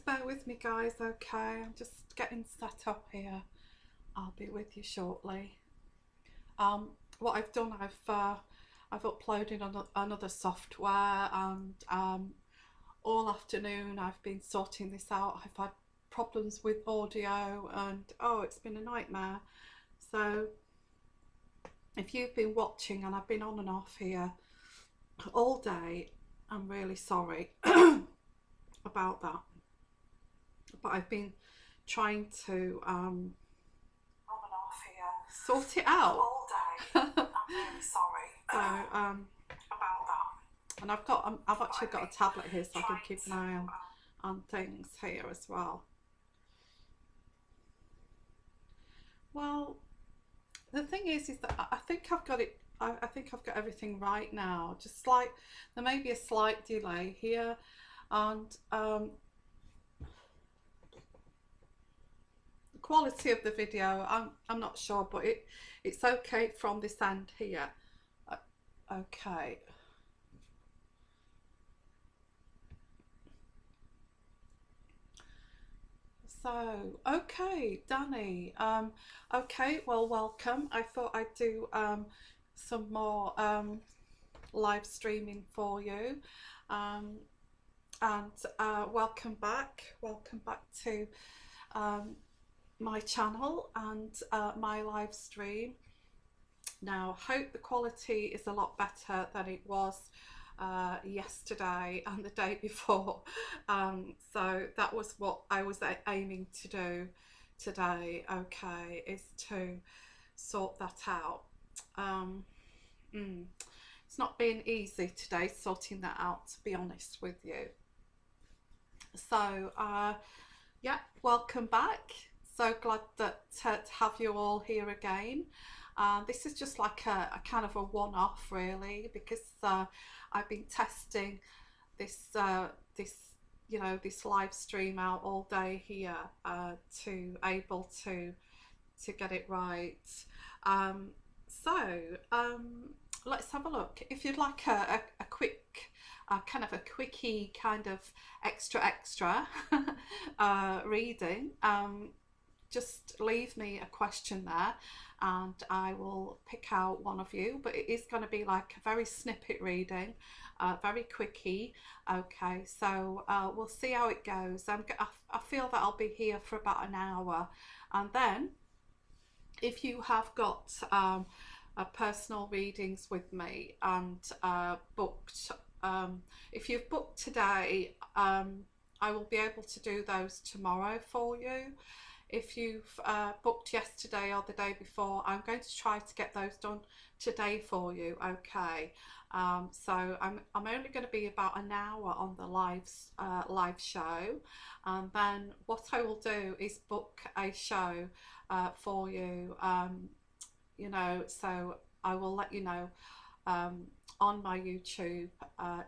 just bear with me, guys. Okay, I'm just getting set up here. I'll be with you shortly. What I've done, I've uploaded another software, and all afternoon I've been sorting this out. I've had problems with audio, and oh, it's been a nightmare. So if you've been watching, and I've been on and off here all day, I'm really sorry about that. But I've been trying to on and off here sort it out all day. I'm really sorry. So about that. And I've actually got a tablet here, so I can keep an eye on things here as well. Well, the thing is that I think I've got it. I think I've got everything right now. Just like there may be a slight delay here, and the quality of the video, I'm not sure, but it's okay from this end here. Okay. So, okay, Danny. Okay, well, welcome. I thought I'd do some more live streaming for you, and welcome back. Welcome back to my channel and my live stream. Now, I hope the quality is a lot better than it was yesterday and the day before. So that was what I was aiming to do today, okay, is to sort that out. It's not been easy today sorting that out, to be honest with you. So yeah, welcome back. So glad that to have you all here again. This is just like a kind of a one-off, really, because I've been testing this you know, this live stream out all day here to able to get it right. So let's have a look. If you'd like a quick kind of a quickie kind of extra reading, just leave me a question there and I will pick out one of you, but it is going to be like a very snippet reading, very quickie. Okay, so we'll see how it goes. I feel that I'll be here for about an hour, and then if you have got personal readings with me and booked, if you've booked today, I will be able to do those tomorrow for you. If you've booked yesterday or the day before, I'm going to try to get those done today for you, okay? So I'm only going to be about an hour on the live show, and then what I will do is book a show for you, you know, so I will let you know on my YouTube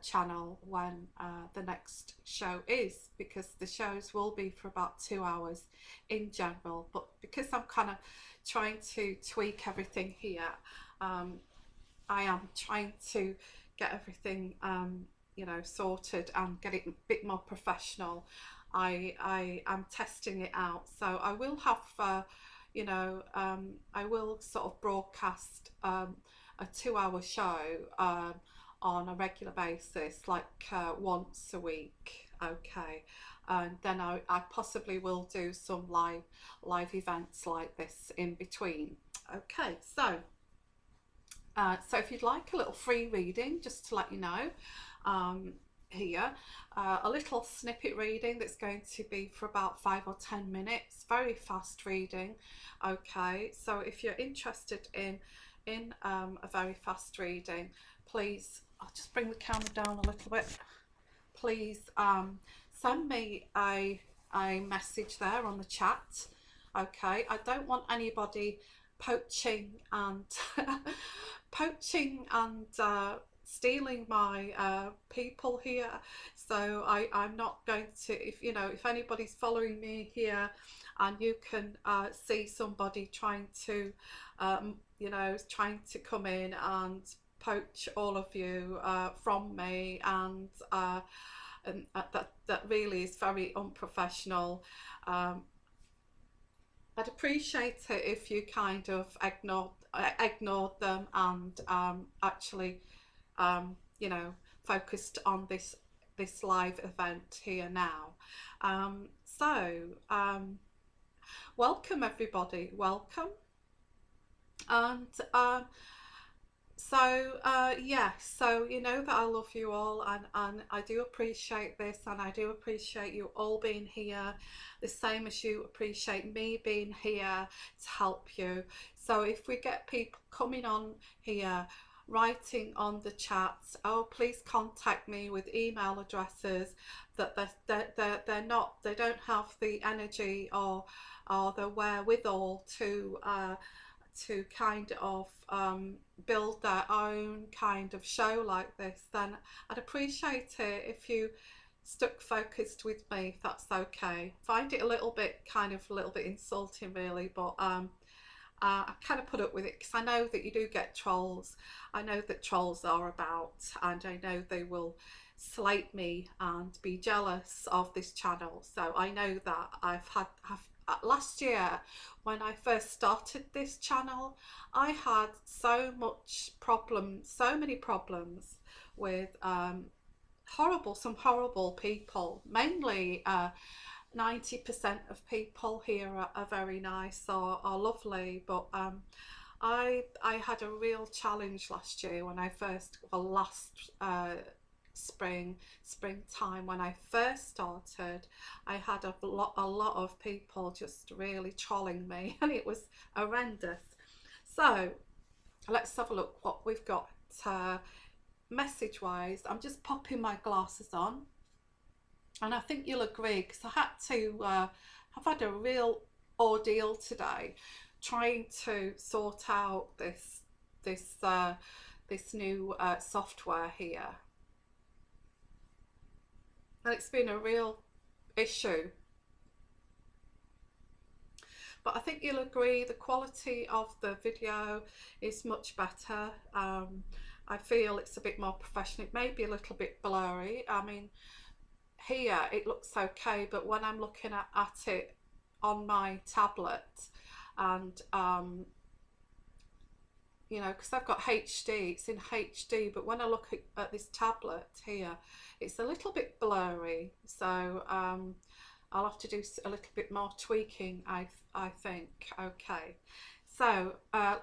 channel when the next show is, because the shows will be for about 2 hours in general, but because I'm kind of trying to tweak everything here, I am trying to get everything you know, sorted and get it a bit more professional. I am testing it out, so I will have you know, I will sort of broadcast a 2-hour show on a regular basis, like once a week, okay? And then I possibly will do some live events like this in between. Okay, so so if you'd like a little free reading, just to let you know, here a little snippet reading that's going to be for about 5 or 10 minutes, very fast reading, okay? So if you're interested in a very fast reading, please, I'll just bring the camera down a little bit, please send me a message there on the chat, okay? I don't want anybody poaching and poaching and stealing my people here, so I'm not going to, if you know, if anybody's following me here and you can see somebody trying to you know, trying to come in and poach all of you from me and and that really is very unprofessional. I'd appreciate it if you kind of ignored them and actually you know, focused on this live event here now. So welcome everybody, welcome. And yes, so you know that I love you all, and I do appreciate this, and I do appreciate you all being here, the same as you appreciate me being here to help you. So if we get people coming on here writing on the chat, oh please contact me with email addresses that they're not, they don't have the energy or the wherewithal to kind of build their own kind of show like this, then I'd appreciate it if you stuck focused with me, if that's okay. Find it a little bit insulting really, but I kind of put up with it because I know that you do get trolls. I know that trolls are about, and I know they will slate me and be jealous of this channel. So I know that I've last year when I first started this channel, I had so many problems with some horrible people. Mainly 90% of people here are very nice or are lovely, but I had a real challenge last year when I first, well, last springtime when I first started. I had a lot of people just really trolling me, and it was horrendous. So let's have a look what we've got message wise. I'm just popping my glasses on, and I think you'll agree because I had to I've had a real ordeal today trying to sort out this new software here. And it's been a real issue, but I think you'll agree the quality of the video is much better. I feel it's a bit more professional. It may be a little bit blurry. I mean, here it looks okay, but when I'm looking at it on my tablet, and you know, because I've got HD, it's in HD, but when I look at this tablet here, it's a little bit blurry. So I'll have to do a little bit more tweaking, I think. Okay, so I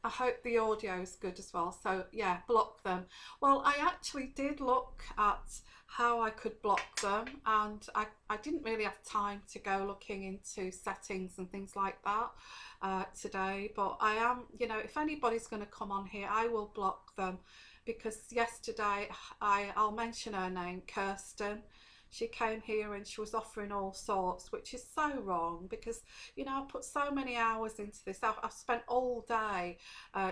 hope the audio is good as well. So yeah, block them. Well, I actually did look at how I could block them, and I didn't really have time to go looking into settings and things like that today, but I am, you know, if anybody's going to come on here, I will block them, because yesterday I'll mention her name, Kirsten. She came here and she was offering all sorts, which is so wrong, because, you know, I put so many hours into this. I've spent all day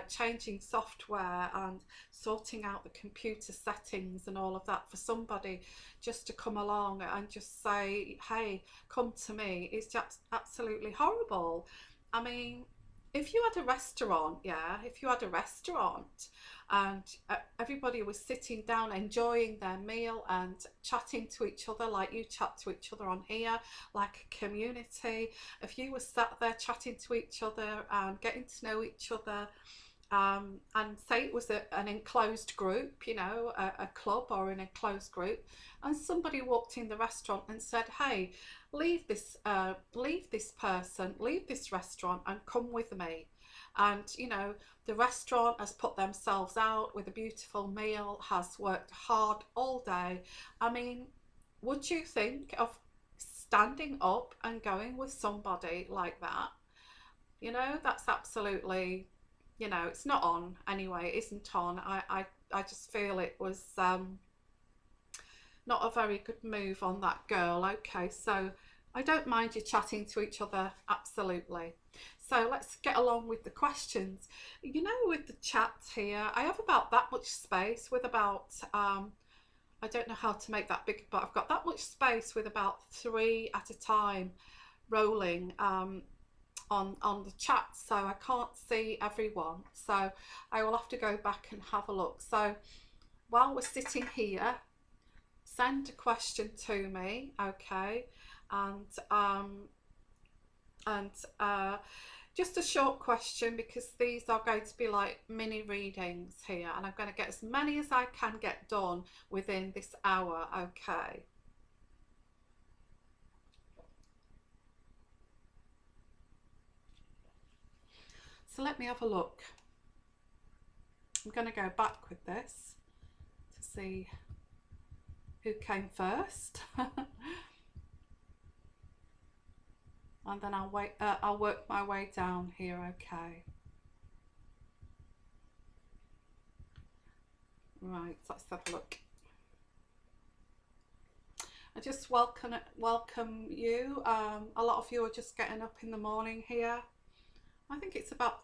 changing software and sorting out the computer settings and all of that for somebody just to come along and just say, hey, come to me. It's just absolutely horrible. I mean, if you had a restaurant, and everybody was sitting down enjoying their meal and chatting to each other like you chat to each other on here, like a community, if you were sat there chatting to each other and getting to know each other, and say it was an enclosed group, you know, a club or an enclosed group, and somebody walked in the restaurant and said, hey, leave this person, leave this restaurant and come with me. And, you know, the restaurant has put themselves out with a beautiful meal, has worked hard all day. I mean, would you think of standing up and going with somebody like that? You know, that's absolutely, you know, it's not on anyway. It isn't on. I just feel it was not a very good move on that girl. Okay, so I don't mind you chatting to each other, absolutely. So let's get along with the questions. You know, with the chat here, I have about that much space with about, I don't know how to make that big, but I've got that much space with about 3 at a time rolling on the chat, so I can't see everyone. So I will have to go back and have a look. So while we're sitting here, send a question to me, okay, and and just a short question, because these are going to be like mini readings here, and I'm going to get as many as I can get done within this hour, okay. So let me have a look. I'm going to go back with this to see who came first. And then I'll work my way down here, okay. Right, let's have a look. I just welcome you. A lot of you are just getting up in the morning here. I think it's about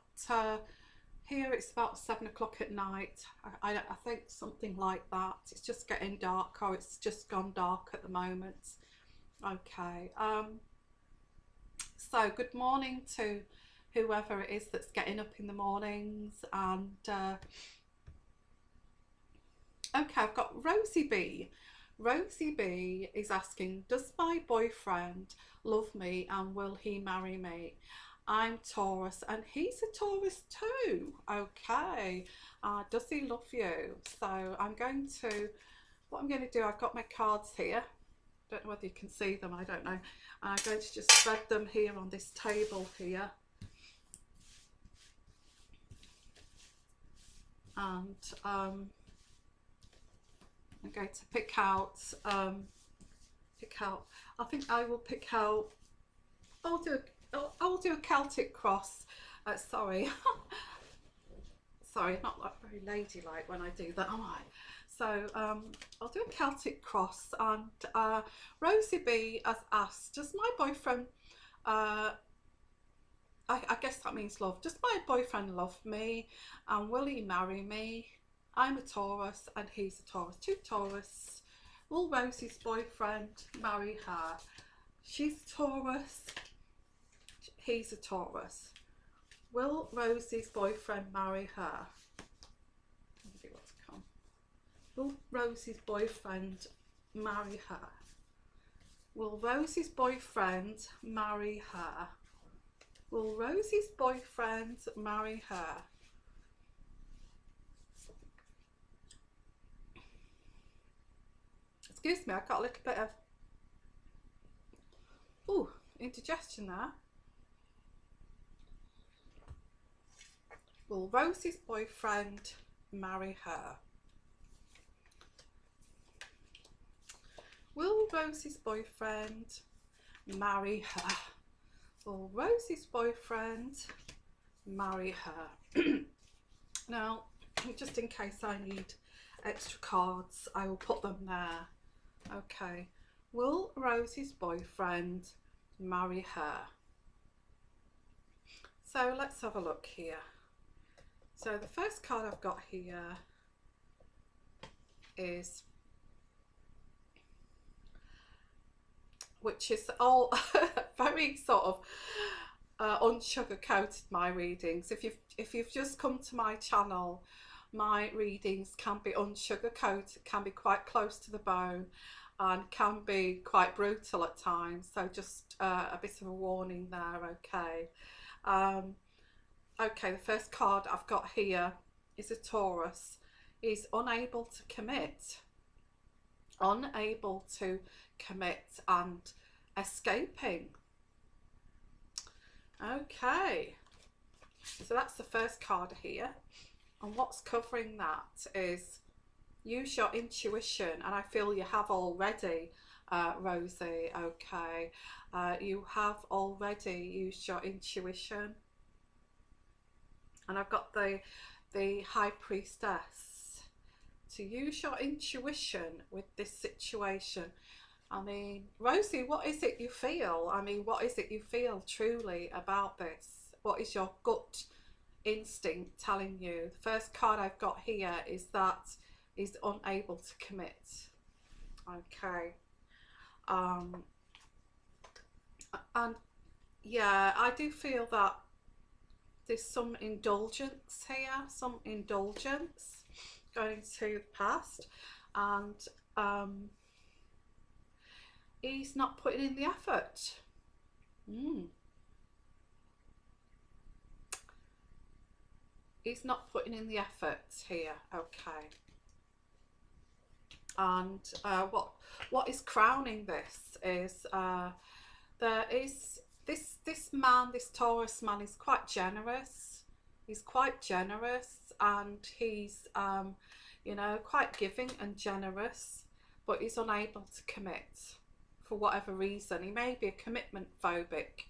here it's about 7 o'clock at night. I think something like that. It's just getting dark, or it's just gone dark at the moment. Okay. So good morning to whoever it is that's getting up in the mornings. And okay, I've got Rosie B. Rosie B is asking, does my boyfriend love me and will he marry me? I'm Taurus and he's a Taurus too. Okay, does he love you? So I'm going to, what I'm going to do, I've got my cards here. Don't know whether you can see them, I don't know. I'm going to just spread them here on this table here. And I'm going to pick out, I think I will pick out, I'll do a Celtic cross. Sorry. Sorry, not like very ladylike when I do that, am I? So I'll do a Celtic cross. And Rosie B has asked, does my boyfriend, I guess that means love, does my boyfriend love me and will he marry me? I'm a Taurus and he's a Taurus. Two Taurus. Will Rosie's boyfriend marry her? She's a Taurus. He's a Taurus. Will Rosie's boyfriend marry her? See what's come. Will Rosie's boyfriend marry her? Will Rosie's boyfriend marry her? Will Rosie's boyfriend marry her? Excuse me, I got a little bit of indigestion there. Will Rosie's boyfriend marry her? Will Rosie's boyfriend marry her? Will Rosie's boyfriend marry her? Now, just in case I need extra cards, I will put them there. Okay. Will Rosie's boyfriend marry her? So let's have a look here. So the first card I've got here is, which is all very sort of unsugar-coated, my readings. If you've just come to my channel, my readings can be unsugar-coated, can be quite close to the bone, and can be quite brutal at times. So just a bit of a warning there, okay. Okay, the first card I've got here is a Taurus. He's unable to commit. Unable to commit and escaping. Okay, so that's the first card here. And what's covering that is use your intuition. And I feel you have already, Rosie, okay. You have already used your intuition. And I've got the High Priestess. To use your intuition with this situation. I mean, Rosie, what is it you feel? I mean, what is it you feel truly about this? What is your gut instinct telling you? The first card I've got here is that he's unable to commit. Okay. And yeah, I do feel that there's some indulgence here, going to the past. And he's not putting in the effort. He's not putting in the effort here. Okay. And what is crowning this is there is this man, this Taurus man, is quite generous. He's quite generous, and he's you know, quite giving and generous, but he's unable to commit for whatever reason. He may be a commitment phobic.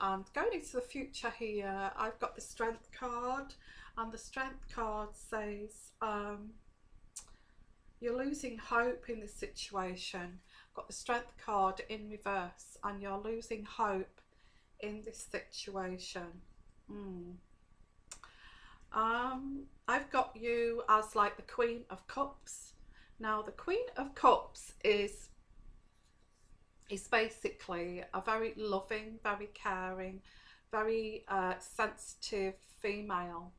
And going into the future here, I've got the Strength card, and the Strength card says you're losing hope in this situation. I've got the Strength card in reverse, and you're losing hope in this situation. I've got you as like the Queen of Cups. Now the Queen of Cups is basically a very loving, very caring, very sensitive female.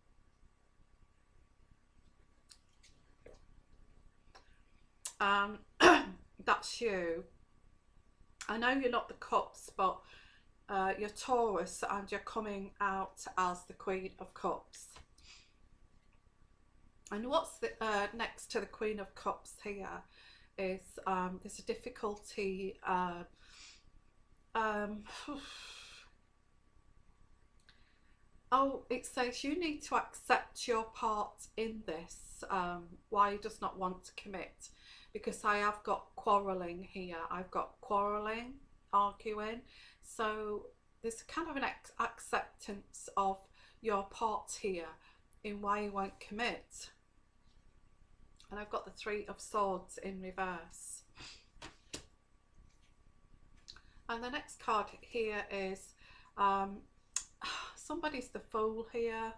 That's you. I know you're not the Cups, but you're Taurus, and you're coming out as the Queen of Cups. And what's the, next to the Queen of Cups here is there's a difficulty. Oh, it says you need to accept your part in this. Why he does not want to commit, because I have got quarrelling here. I've got quarrelling, arguing. So there's kind of an acceptance of your part here in why you won't commit. And I've got the Three of Swords in reverse. And the next card here is somebody's the Fool here.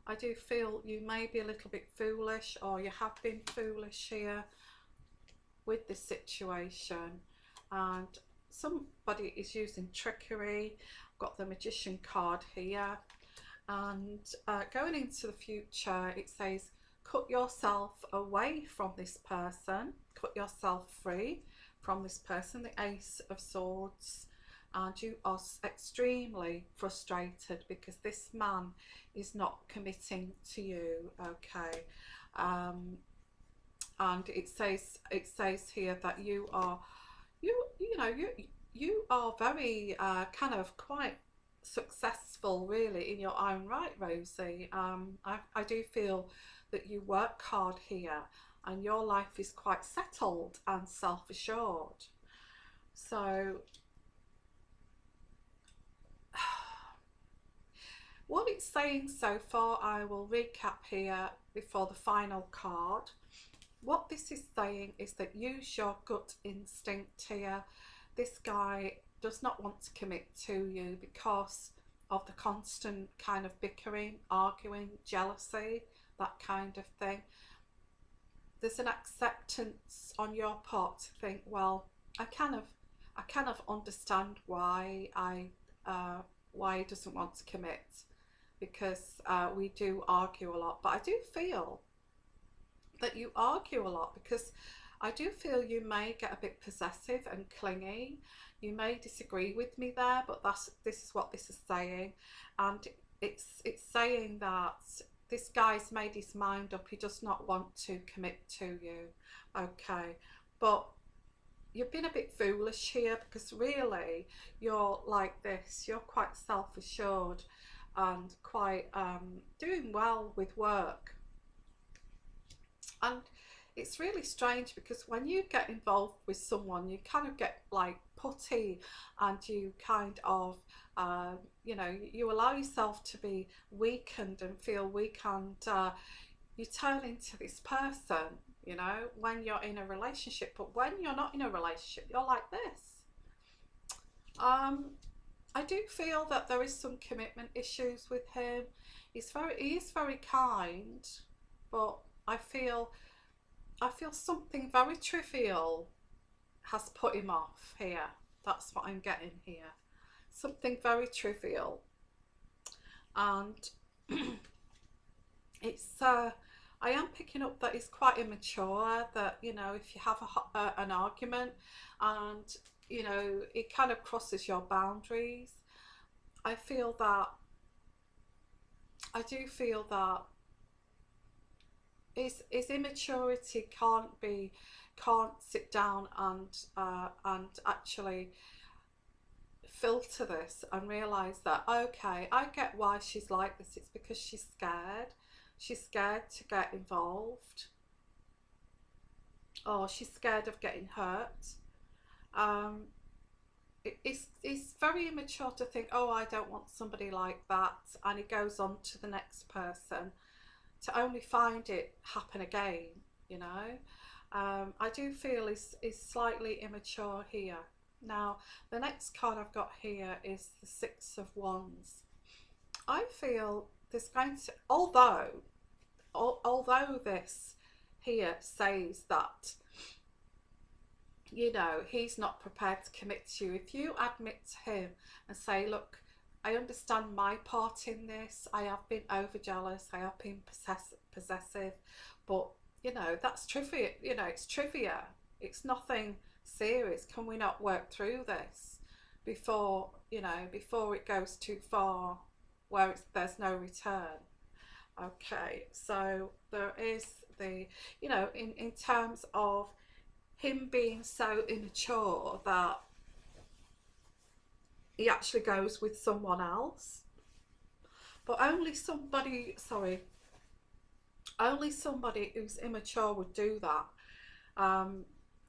I do feel you may be a little bit foolish, or you have been foolish here with this situation, and somebody is using trickery. I've got the Magician card here, and going into the future, it says cut yourself away from this person, cut yourself free from this person, the Ace of Swords, and you are extremely frustrated because this man is not committing to you. Okay. And it says here that you are you are very kind of quite successful really in your own right, Rosie. I do feel that you work hard here, and your life is quite settled and self-assured. So what it's saying so far, I will recap here before the final card. What this is saying is that use your gut instinct here. This guy does not want to commit to you because of the constant kind of bickering, arguing, jealousy, that kind of thing. There's an acceptance on your part to think, well, I kind of understand why he doesn't want to commit, because we do argue a lot. But I do feel that you argue a lot because I do feel you may get a bit possessive and clingy. You may disagree with me there, but this is what this is saying, and it's saying that this guy's made his mind up. He does not want to commit to you. Okay, but you've been a bit foolish here, because really you're like this. You're quite self-assured and quite doing well with work. And it's really strange because when you get involved with someone, you kind of get like putty, and you kind of you know, you allow yourself to be weakened and feel weak, and you turn into this person, you know, when you're in a relationship. But when you're not in a relationship, you're like this. I do feel that there is some commitment issues with him. He is very kind, but I feel something very trivial has put him off here. That's what I'm getting here. Something very trivial. And it's I am picking up that he's quite immature, that, you know, if you have an argument and, you know, it kind of crosses your boundaries, I feel that, I do feel that his immaturity can't sit down and actually filter this and realize that, okay, I get why she's like this. It's because she's scared to get involved, or she's scared of getting hurt. um it's very immature to think, oh, I don't want somebody like that, and it goes on to the next person, to only find it happen again, you know. I do feel is slightly immature here. Now, the next card I've got here is the Six of Wands. I feel there's going to, although this here says that, you know, he's not prepared to commit to you, if you admit to him and say, look, I understand my part in this, I have been over jealous, I have been possessive, but, you know, that's trivia, you know, it's trivia, it's nothing serious. Can we not work through this before, you know, before it goes too far where there's no return? Okay, so there is the, you know, in terms of him being so immature that he actually goes with someone else, but only somebody who's immature would do that. A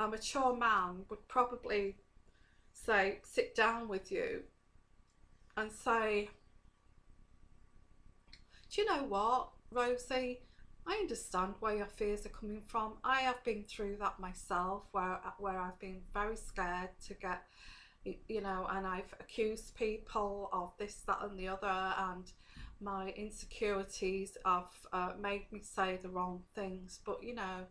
mature man would probably say, sit down with you and say, do you know what, Rosie, I understand where your fears are coming from. I have been through that myself, where I've been very scared to get, you know, and I've accused people of this, that and the other, and my insecurities have made me say the wrong things. But you know,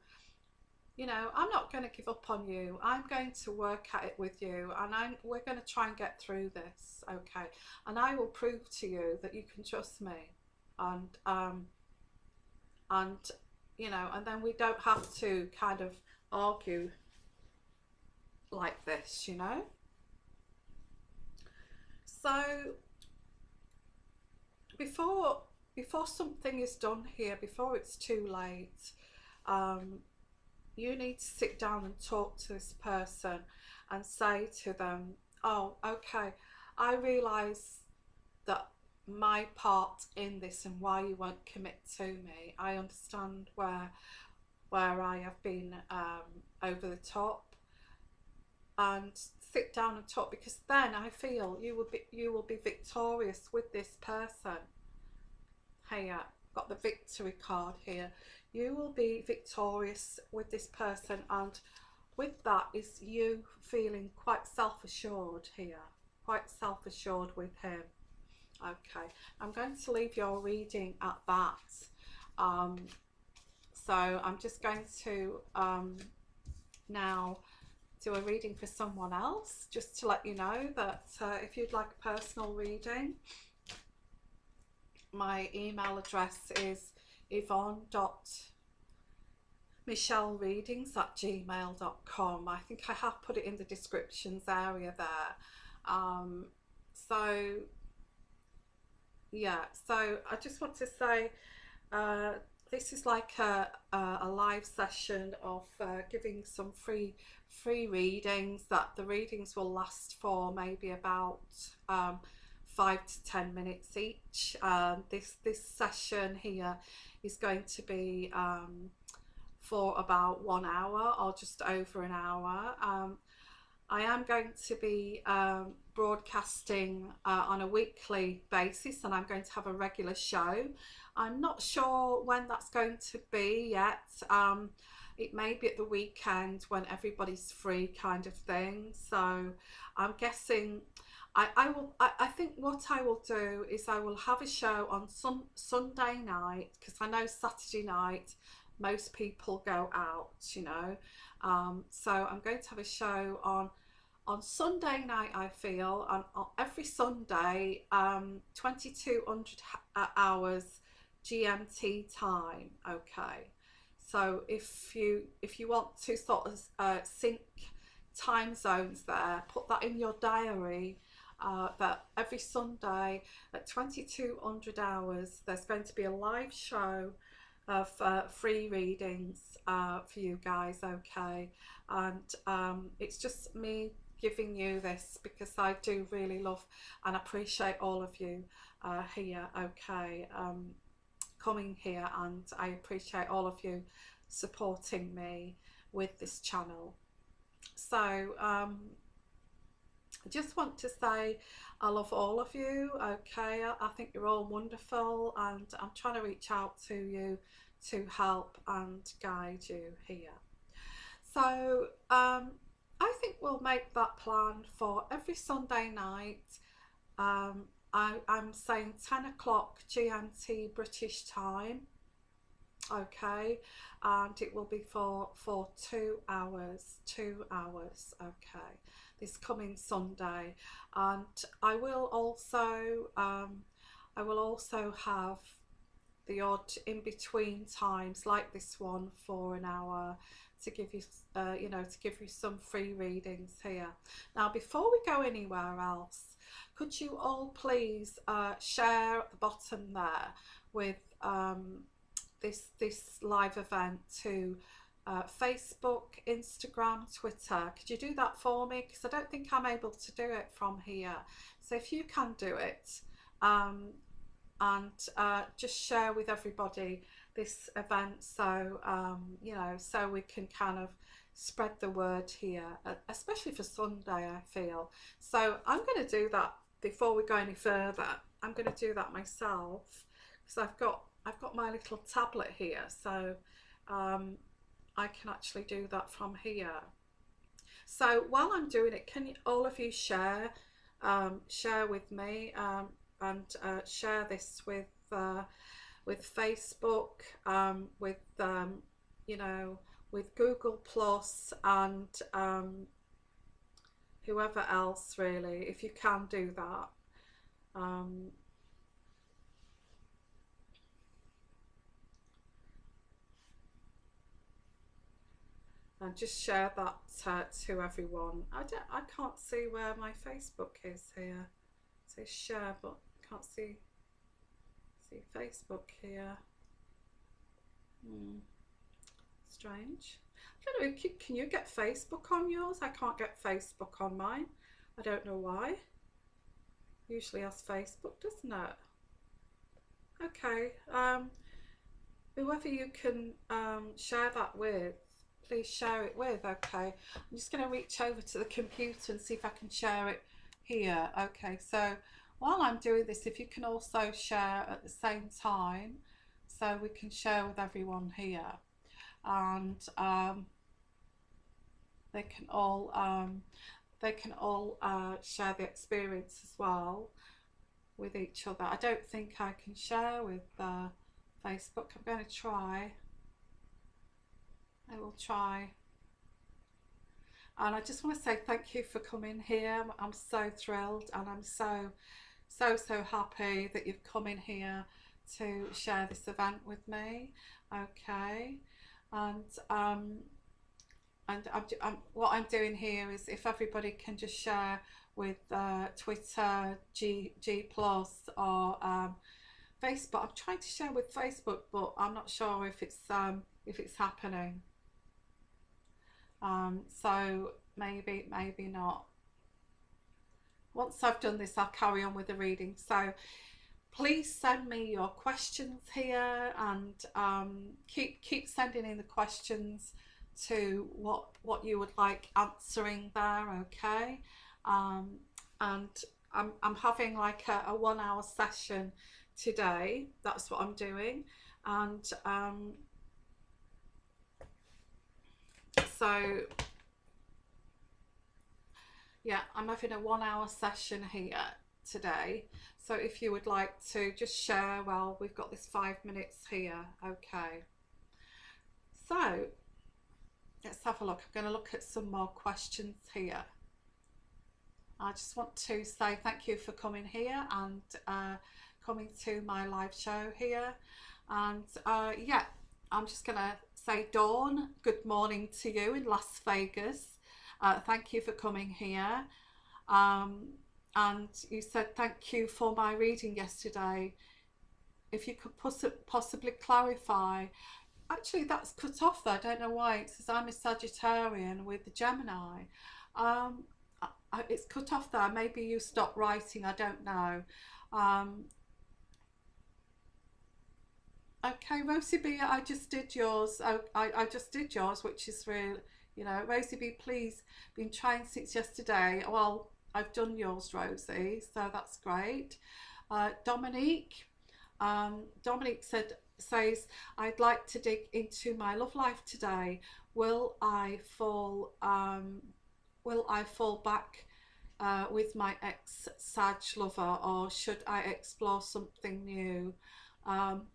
I'm not going to give up on you. I'm going to work at it with you, and we're going to try and get through this, okay? And I will prove to you that you can trust me, and and you know, and then we don't have to kind of argue like this, you know. So before something is done here, before it's too late, you need to sit down and talk to this person and say to them, oh, okay, I realise that my part in this and why you won't commit to me. I understand where I have been over the top, and sit down and talk, because then I feel you will be victorious with this person. Here, got the victory card here. You will be victorious with this person, and with that is you feeling quite self-assured here, quite self-assured with him. Okay, I'm going to leave your reading at that. So I'm just going to now do a reading for someone else, just to let you know that if you'd like a personal reading, my email address is yvonne.michellereadings@gmail.com. I think I have put it in the descriptions area there. So yeah, so I just want to say this is like a live session of giving some free readings, that the readings will last for maybe about 5 to 10 minutes each. This session here is going to be for about 1 hour or just over an hour. I am going to be broadcasting on a weekly basis, and I'm going to have a regular show. I'm not sure when that's going to be yet. It may be at the weekend when everybody's free, kind of thing. So I'm guessing I think what I will do is I will have a show on Sunday night, because I know Saturday night most people go out, you know. So I'm going to have a show on Sunday night, I feel, on every Sunday, 2200 hours GMT time. Okay, so if you want to sort of sync time zones there, put that in your diary, that every Sunday at 2200 hours there's going to be a live show of free readings for you guys. Okay, and it's just me giving you this because I do really love and appreciate all of you here. Okay, coming here, and I appreciate all of you supporting me with this channel. So I just want to say I love all of you. Okay, I think you're all wonderful, and I'm trying to reach out to you to help and guide you here. So I think we'll make that plan for every Sunday night. I'm saying 10 o'clock GMT British time. Okay, and it will be for 2 hours. Okay, this coming Sunday. And I will also have the odd in between times like this one for an hour to give you to give you some free readings here. Now, before we go anywhere else, could you all please share at the bottom there with this live event to Facebook, Instagram, Twitter? Could you do that for me? Because I don't think I'm able to do it from here. So if you can do it, and just share with everybody this event, so so we can kind of spread the word here, especially for Sunday, I feel. So I'm going to do that before we go any further. I'm going to do that myself because I've got my little tablet here, so I can actually do that from here. So while I'm doing it, can all of you share with me, and share this with Facebook, with with Google Plus, and whoever else, really, if you can do that. And just share that to everyone. I can't see where my Facebook is here. It says share, but I can't see Facebook here. Strange. I don't know, can you get Facebook on yours? I can't get Facebook on mine. I don't know why. Usually has Facebook, doesn't it? Okay. Whoever you can share that with, please share it with. Okay, I'm just going to reach over to the computer and see if I can share it here. Okay, so while I'm doing this, if you can also share at the same time, so we can share with everyone here, and they can all share the experience as well with each other. I don't think I can share with Facebook. I'm going to try. I will try. And I just want to say thank you for coming here. I'm so thrilled, and I'm so happy that you've come in here to share this event with me. Okay, and what I'm doing here is, if everybody can just share with Twitter, G Plus, or Facebook. I'm trying to share with Facebook, but I'm not sure if it's happening. So maybe not. Once I've done this, I'll carry on with the reading. So please send me your questions here, and keep sending in the questions to what you would like answering there. Okay, and I'm having like a 1 hour session today. That's what I'm doing, and so yeah, I'm having a 1 hour session here today. So if you would like to just share, well, we've got this 5 minutes here. Okay, so let's have a look. I'm going to look at some more questions here. I just want to say thank you for coming here and coming to my live show here. And yeah, I'm just gonna say, Dawn, good morning to you in Las Vegas. Thank you for coming here. Um, and you said thank you for my reading yesterday. If you could possibly clarify. Actually, that's cut off there. I don't know why. It says I'm a Sagittarian with the Gemini. Um, it's cut off there. Maybe you stopped writing. I don't know. Um, okay, Rosie B, I just did yours. I just did yours, which is really, you know, Rosie B, please, been trying since yesterday. Well, I've done yours, Rosie, so that's great. Dominique, Dominique says, I'd like to dig into my love life today. Will I fall? Will I fall back with my ex Sag lover, or should I explore something new?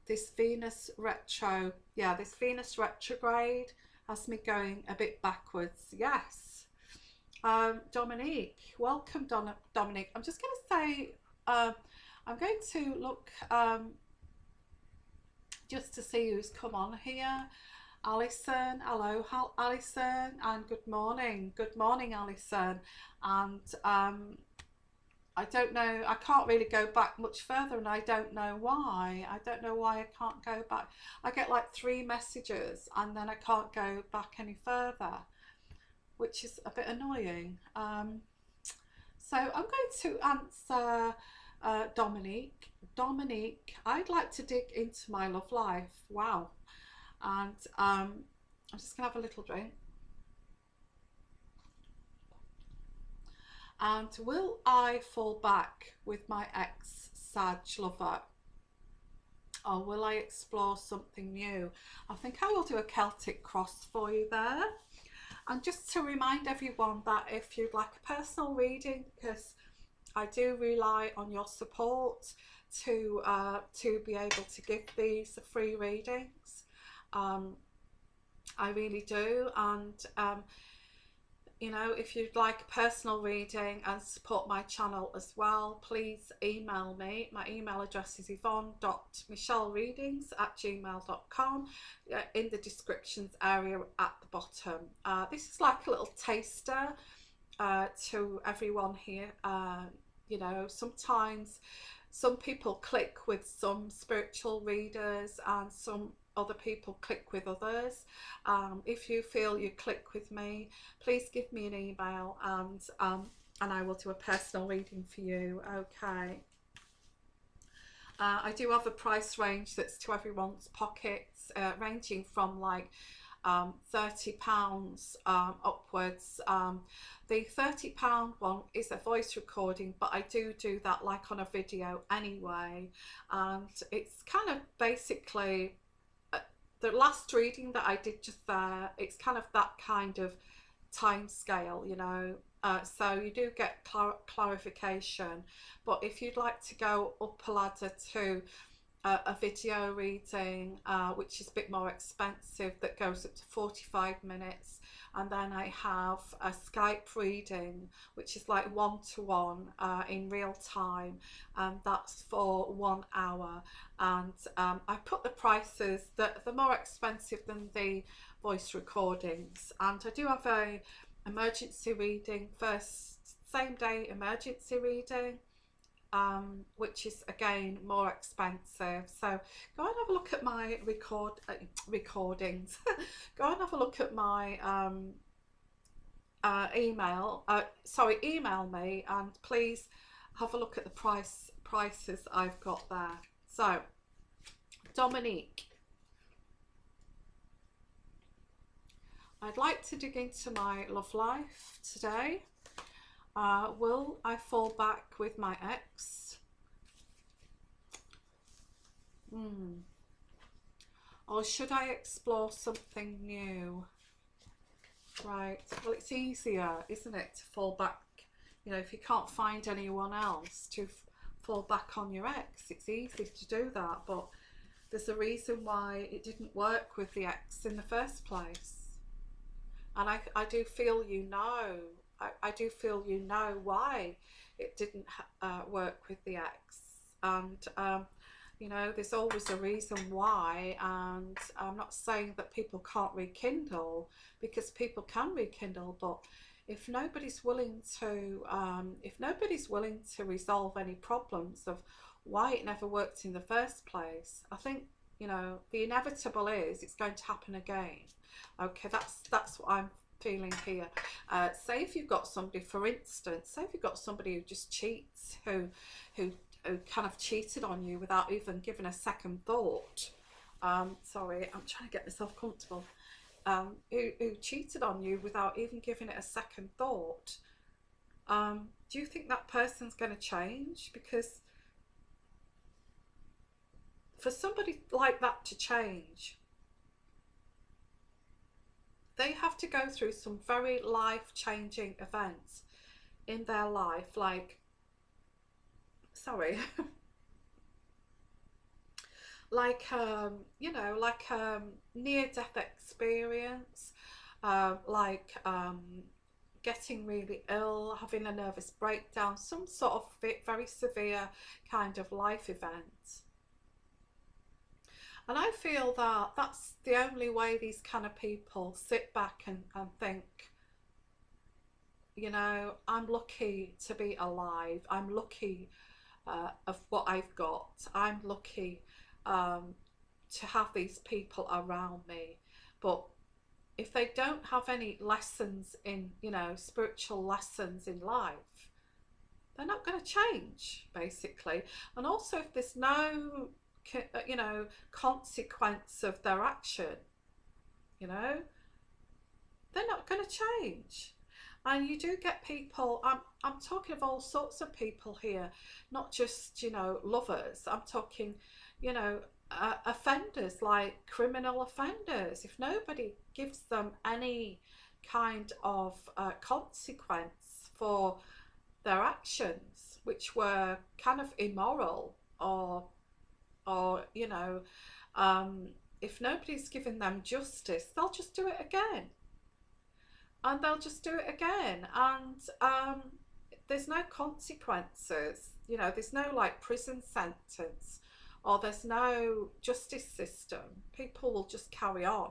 This Venus retro, yeah, this Venus retrograde has me going a bit backwards. Yes. Dominique, welcome, Dominique. I'm just going to say, I'm going to look just to see who's come on here. Alison, hello, Alison, and good morning. Good morning, Alison. And I don't know, I can't really go back much further, and I don't know why. I don't know why I can't go back. I get like 3 messages and then I can't go back any further, which is a bit annoying. So I'm going to answer Dominique. Dominique, I'd like to dig into my love life. Wow. And I'm just going to have a little drink. And will I fall back with my ex Sag lover, or will I explore something new? I think I will do a Celtic cross for you there. And just to remind everyone that if you'd like a personal reading, because I do rely on your support to be able to give these free readings. I really do. And you know, if you'd like a personal reading and support my channel as well, please email me. My email address is yvonne.michellereadings@gmail.com, in the descriptions area at the bottom. This is like a little taster to everyone here. You know, sometimes some people click with some spiritual readers and some other people click with others. If you feel you click with me, please give me an email, and I will do a personal reading for you. Okay. I do have a price range that's to everyone's pockets, ranging from like £30 upwards. The £30 one is a voice recording, but I do that like on a video anyway, and it's kind of basically the last reading that I did just there. It's kind of that kind of time scale, you know. So you do get clarification, but if you'd like to go up a ladder to a video reading, which is a bit more expensive, that goes up to 45 minutes, and then I have a Skype reading, which is like one-to-one in real time, and that's for 1 hour. And I put the prices that they're more expensive than the voice recordings. And I do have a emergency reading, first same day emergency reading, which is again more expensive. So go and have a look at my recordings. Go and have a look at my email me, and please have a look at the prices I've got there. So Dominique, I'd like to dig into my love life today. Will I fall back with my ex? Or should I explore something new? Right, well, it's easier, isn't it, to fall back, you know, if you can't find anyone else, to fall back on your ex. It's easy to do that, but there's a reason why it didn't work with the ex in the first place. And I do feel, you know, I do feel you know why it didn't work with the ex. And You know, there's always a reason why, and I'm not saying that people can't rekindle, because people can rekindle, but if nobody's willing to, resolve any problems of why it never worked in the first place, I think, you know, the inevitable is it's going to happen again. Okay, that's what I'm feeling here. Say if you've got somebody, for instance, say if you've got somebody who just cheats, who kind of cheated on you without even giving a second thought. Sorry, I'm trying to get myself comfortable. Who cheated on you without even giving it a second thought. Do you think that person's going to change? Because for somebody like that to change, they have to go through some very life-changing events in their life, like, sorry, like you know, like near-death experience, like getting really ill, having a nervous breakdown, some sort of very severe kind of life event. And I feel that that's the only way these kind of people sit back and think, you know, I'm lucky to be alive. I'm lucky of what I've got. I'm lucky to have these people around me. But if they don't have any lessons in, you know, spiritual lessons in life, they're not going to change, basically. And also, if there's no, you know, consequence of their action, you know, they're not going to change. And you do get people, I'm talking of all sorts of people here, not just, you know, lovers. I'm talking, you know, offenders, like criminal offenders. If nobody gives them any kind of consequence for their actions, which were kind of immoral, or you know, if nobody's giving them justice, they'll just do it again. And they'll just do it again. And there's no consequences. You know, there's no like prison sentence, or there's no justice system. People will just carry on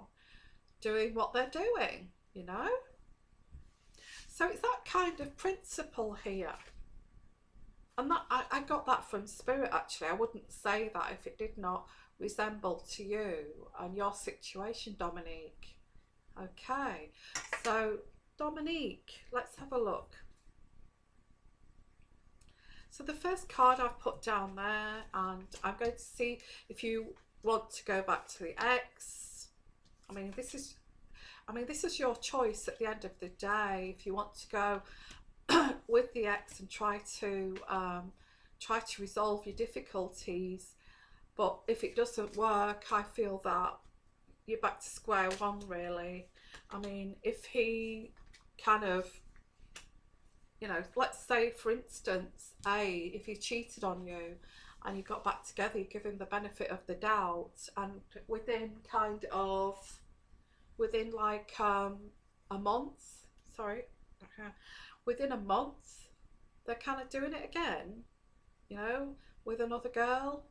doing what they're doing, you know. So it's that kind of principle here. And that I got that from Spirit, actually. I wouldn't say that if it did not resemble to you and your situation, Dominique. Okay, so Dominique, let's have a look. So the first card I've put down there, and I'm going to see if you want to go back to the ex. I mean, this is your choice at the end of the day. If you want to go with the ex and try to resolve your difficulties, but if it doesn't work, I feel that you're back to square one, really. I mean, if he kind of, you know, let's say for instance, if he cheated on you and you got back together, you give him the benefit of the doubt, and within like a month, within a month, they're kind of doing it again, you know, with another girl.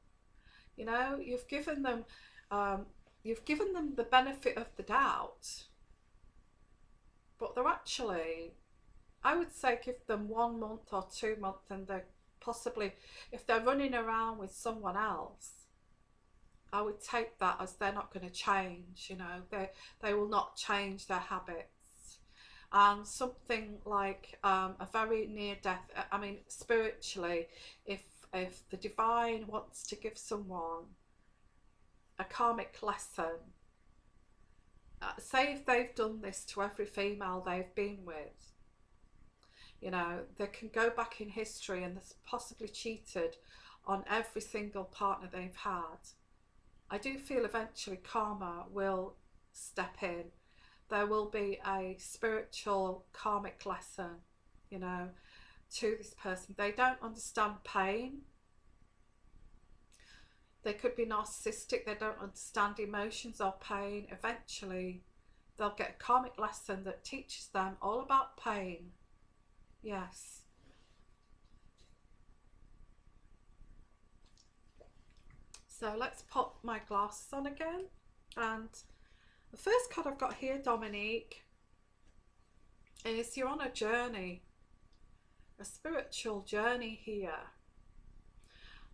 You know, you've given them the benefit of the doubt, but they're actually, I would say, give them 1 month or 2 months, and they're possibly, if they're running around with someone else, I would take that as they're not going to change. You know, they will not change their habits. And something like a very near death, I mean, spiritually, if the divine wants to give someone a karmic lesson, say if they've done this to every female they've been with, you know, they can go back in history and they've possibly cheated on every single partner they've had. I do feel eventually karma will step in. There will be a spiritual karmic lesson, you know, to this person. They don't understand pain. They could be narcissistic. They don't understand emotions or pain. Eventually, they'll get a karmic lesson that teaches them all about pain. Yes. So let's put my glasses on again. And the first card I've got here, Dominique, is you're on a journey, a spiritual journey here.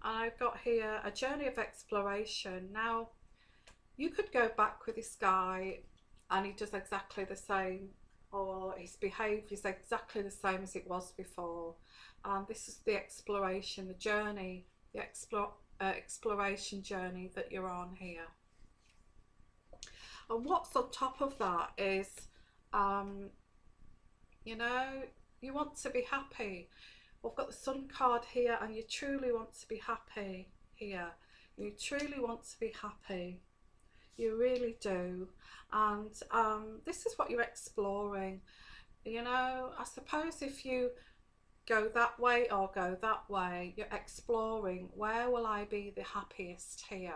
And I've got here a journey of exploration. Now, you could go back with this guy and he does exactly the same, or his behaviour is exactly the same as it was before. And this is the exploration, the journey, the exploration journey that you're on here. And what's on top of that is, you know, you want to be happy. We've got the Sun card here, and you truly want to be happy here. You truly want to be happy. You really do. And this is what you're exploring. You know, I suppose if you go that way or go that way, you're exploring, where will I be the happiest here?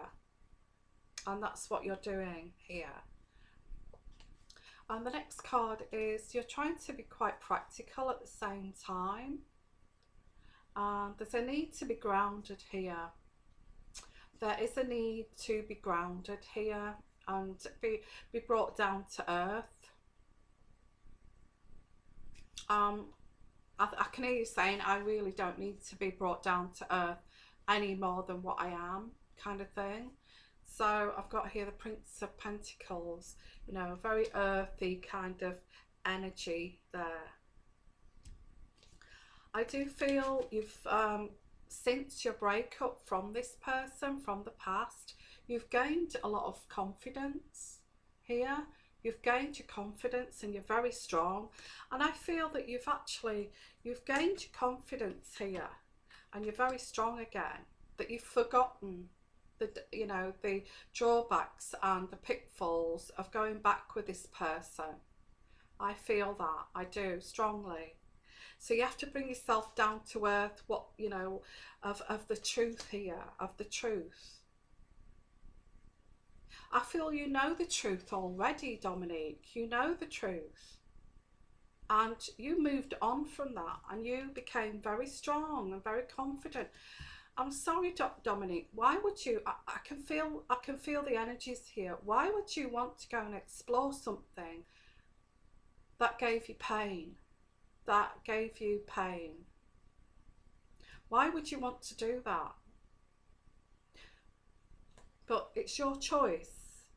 And that's what you're doing here. And the next card is you're trying to be quite practical at the same time. And there's a need to be grounded here. There is a need to be grounded here and be brought down to earth. I can hear you saying, I really don't need to be brought down to earth any more than what I am, kind of thing. So I've got here the Prince of Pentacles, you know, very earthy kind of energy there. I do feel you've, since your breakup from this person, from the past, you've gained a lot of confidence here. You've gained your confidence and you're very strong. And I feel that you've gained your confidence here and you're very strong again. That you've forgotten the, you know, the drawbacks and the pitfalls of going back with this person. I feel that, I do, strongly. So you have to bring yourself down to earth, what, you know, of the truth here, of the truth. I feel you know the truth already, Dominique. You know the truth. And you moved on from that and you became very strong and very confident. I'm sorry, Dominique, why would you, I can feel the energies here. Why would you want to go and explore something that gave you pain? That gave you pain. Why would you want to do that? But it's your choice.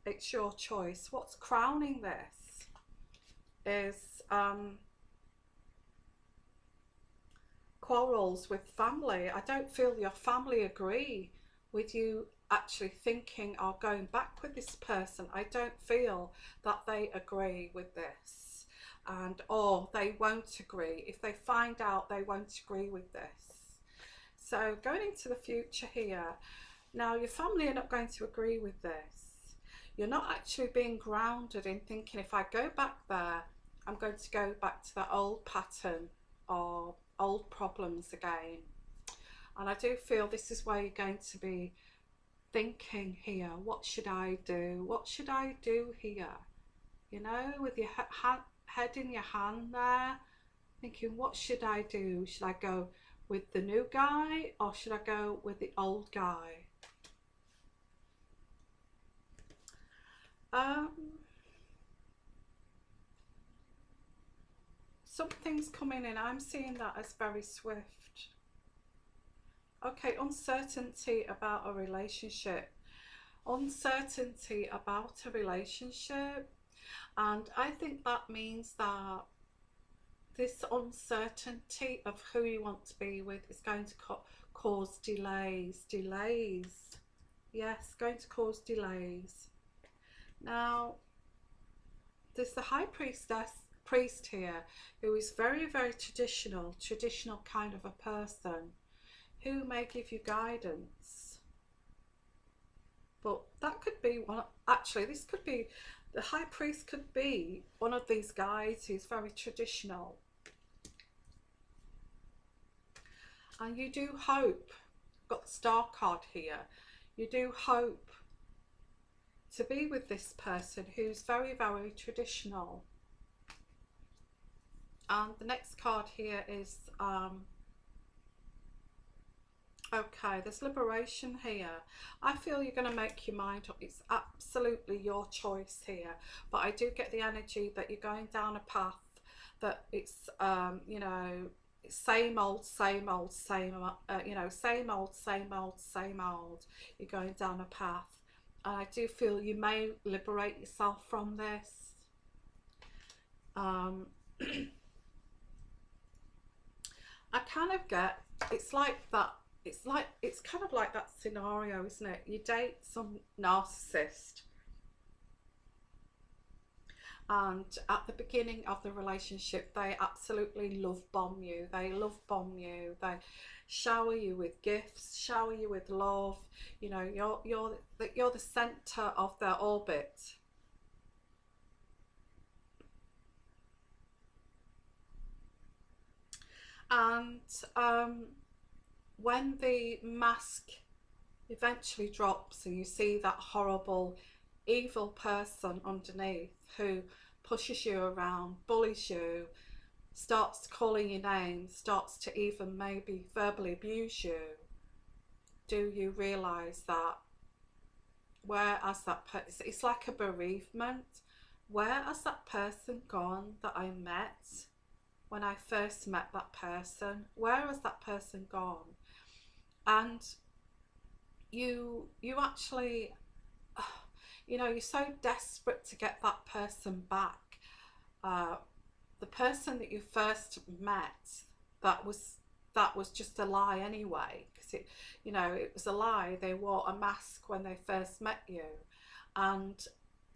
It's your choice. What's crowning this is quarrels with family. I don't feel your family agree with you actually thinking or going back with this person. I don't feel that they agree with this, and or they won't agree. If they find out, they won't agree with this. So going into the future here, now your family are not going to agree with this. You're not actually being grounded in thinking, if I go back there, I'm going to go back to that old pattern or old problems again. And I do feel this is where you're going to be thinking here, what should I do? What should I do here? You know, with your head in your hand there, thinking, what should I do? Should I go with the new guy or should I go with the old guy? Something's coming in. I'm seeing that as very swift. Okay, uncertainty about a relationship. Uncertainty about a relationship. And I think that means that this uncertainty of who you want to be with is going to cause delays. Yes, going to cause delays. Now, there's the High Priest here, who is very, very traditional kind of a person, who may give you guidance. But that could be one, actually, this could be, the High Priest could be one of these guys who's very traditional. And you do hope, got the Star card here, you do hope to be with this person who's very, very traditional. And the next card here is Okay, there's liberation here. I feel you're going to make your mind up. It's absolutely your choice here. But I do get the energy that you're going down a path that it's, you know, same old, same old, you know, same old, same old, same old. You're going down a path. And I do feel you may liberate yourself from this. Um, I kind of get, it's like that, it's kind of like that scenario, isn't it? You date some narcissist, and at the beginning of the relationship they absolutely love bomb you. They love bomb you. They shower you with gifts, shower you with love. You know, you're the center of their orbit. And when the mask eventually drops and you see that horrible evil person underneath who pushes you around, bullies you, starts calling you names, starts to even maybe verbally abuse you, do you realise that where has that person, it's like a bereavement, where has that person gone that I met when I first met that person? Where has that person gone? And you actually, you know, you're so desperate to get that person back. uh, the person that you first met, that was just a lie anyway, because it, you know, it was a lie. They wore a mask when they first met you, and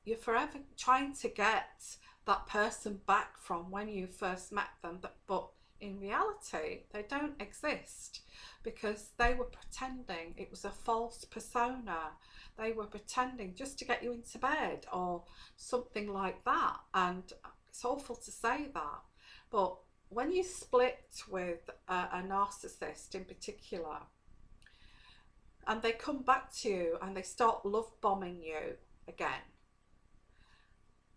you're forever trying to get that person back from when you first met them. But in reality they don't exist, because they were pretending. It was a false persona. They were pretending just to get you into bed or something like that. And it's awful to say that, but when you split with a narcissist in particular, and they come back to you and they start love bombing you again,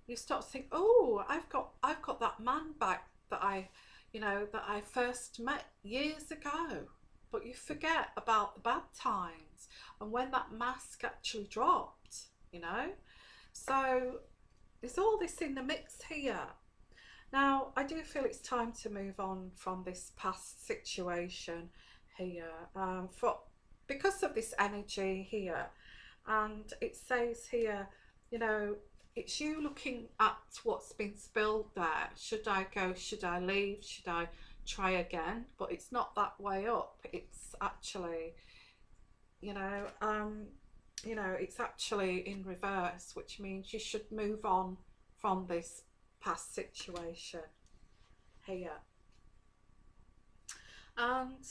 you start to think, oh, I've got that man back that I, you know, that I first met years ago. But you forget about the bad times and when that mask actually dropped, you know. So there's all this in the mix here. Now, I do feel it's time to move on from this past situation here, because of this energy here. And it says here, you know, it's you looking at what's been spilled there. Should I go? Should I leave? Should I try again? But it's not that way up. It's actually, you know, it's actually in reverse, which means you should move on from this past situation here. And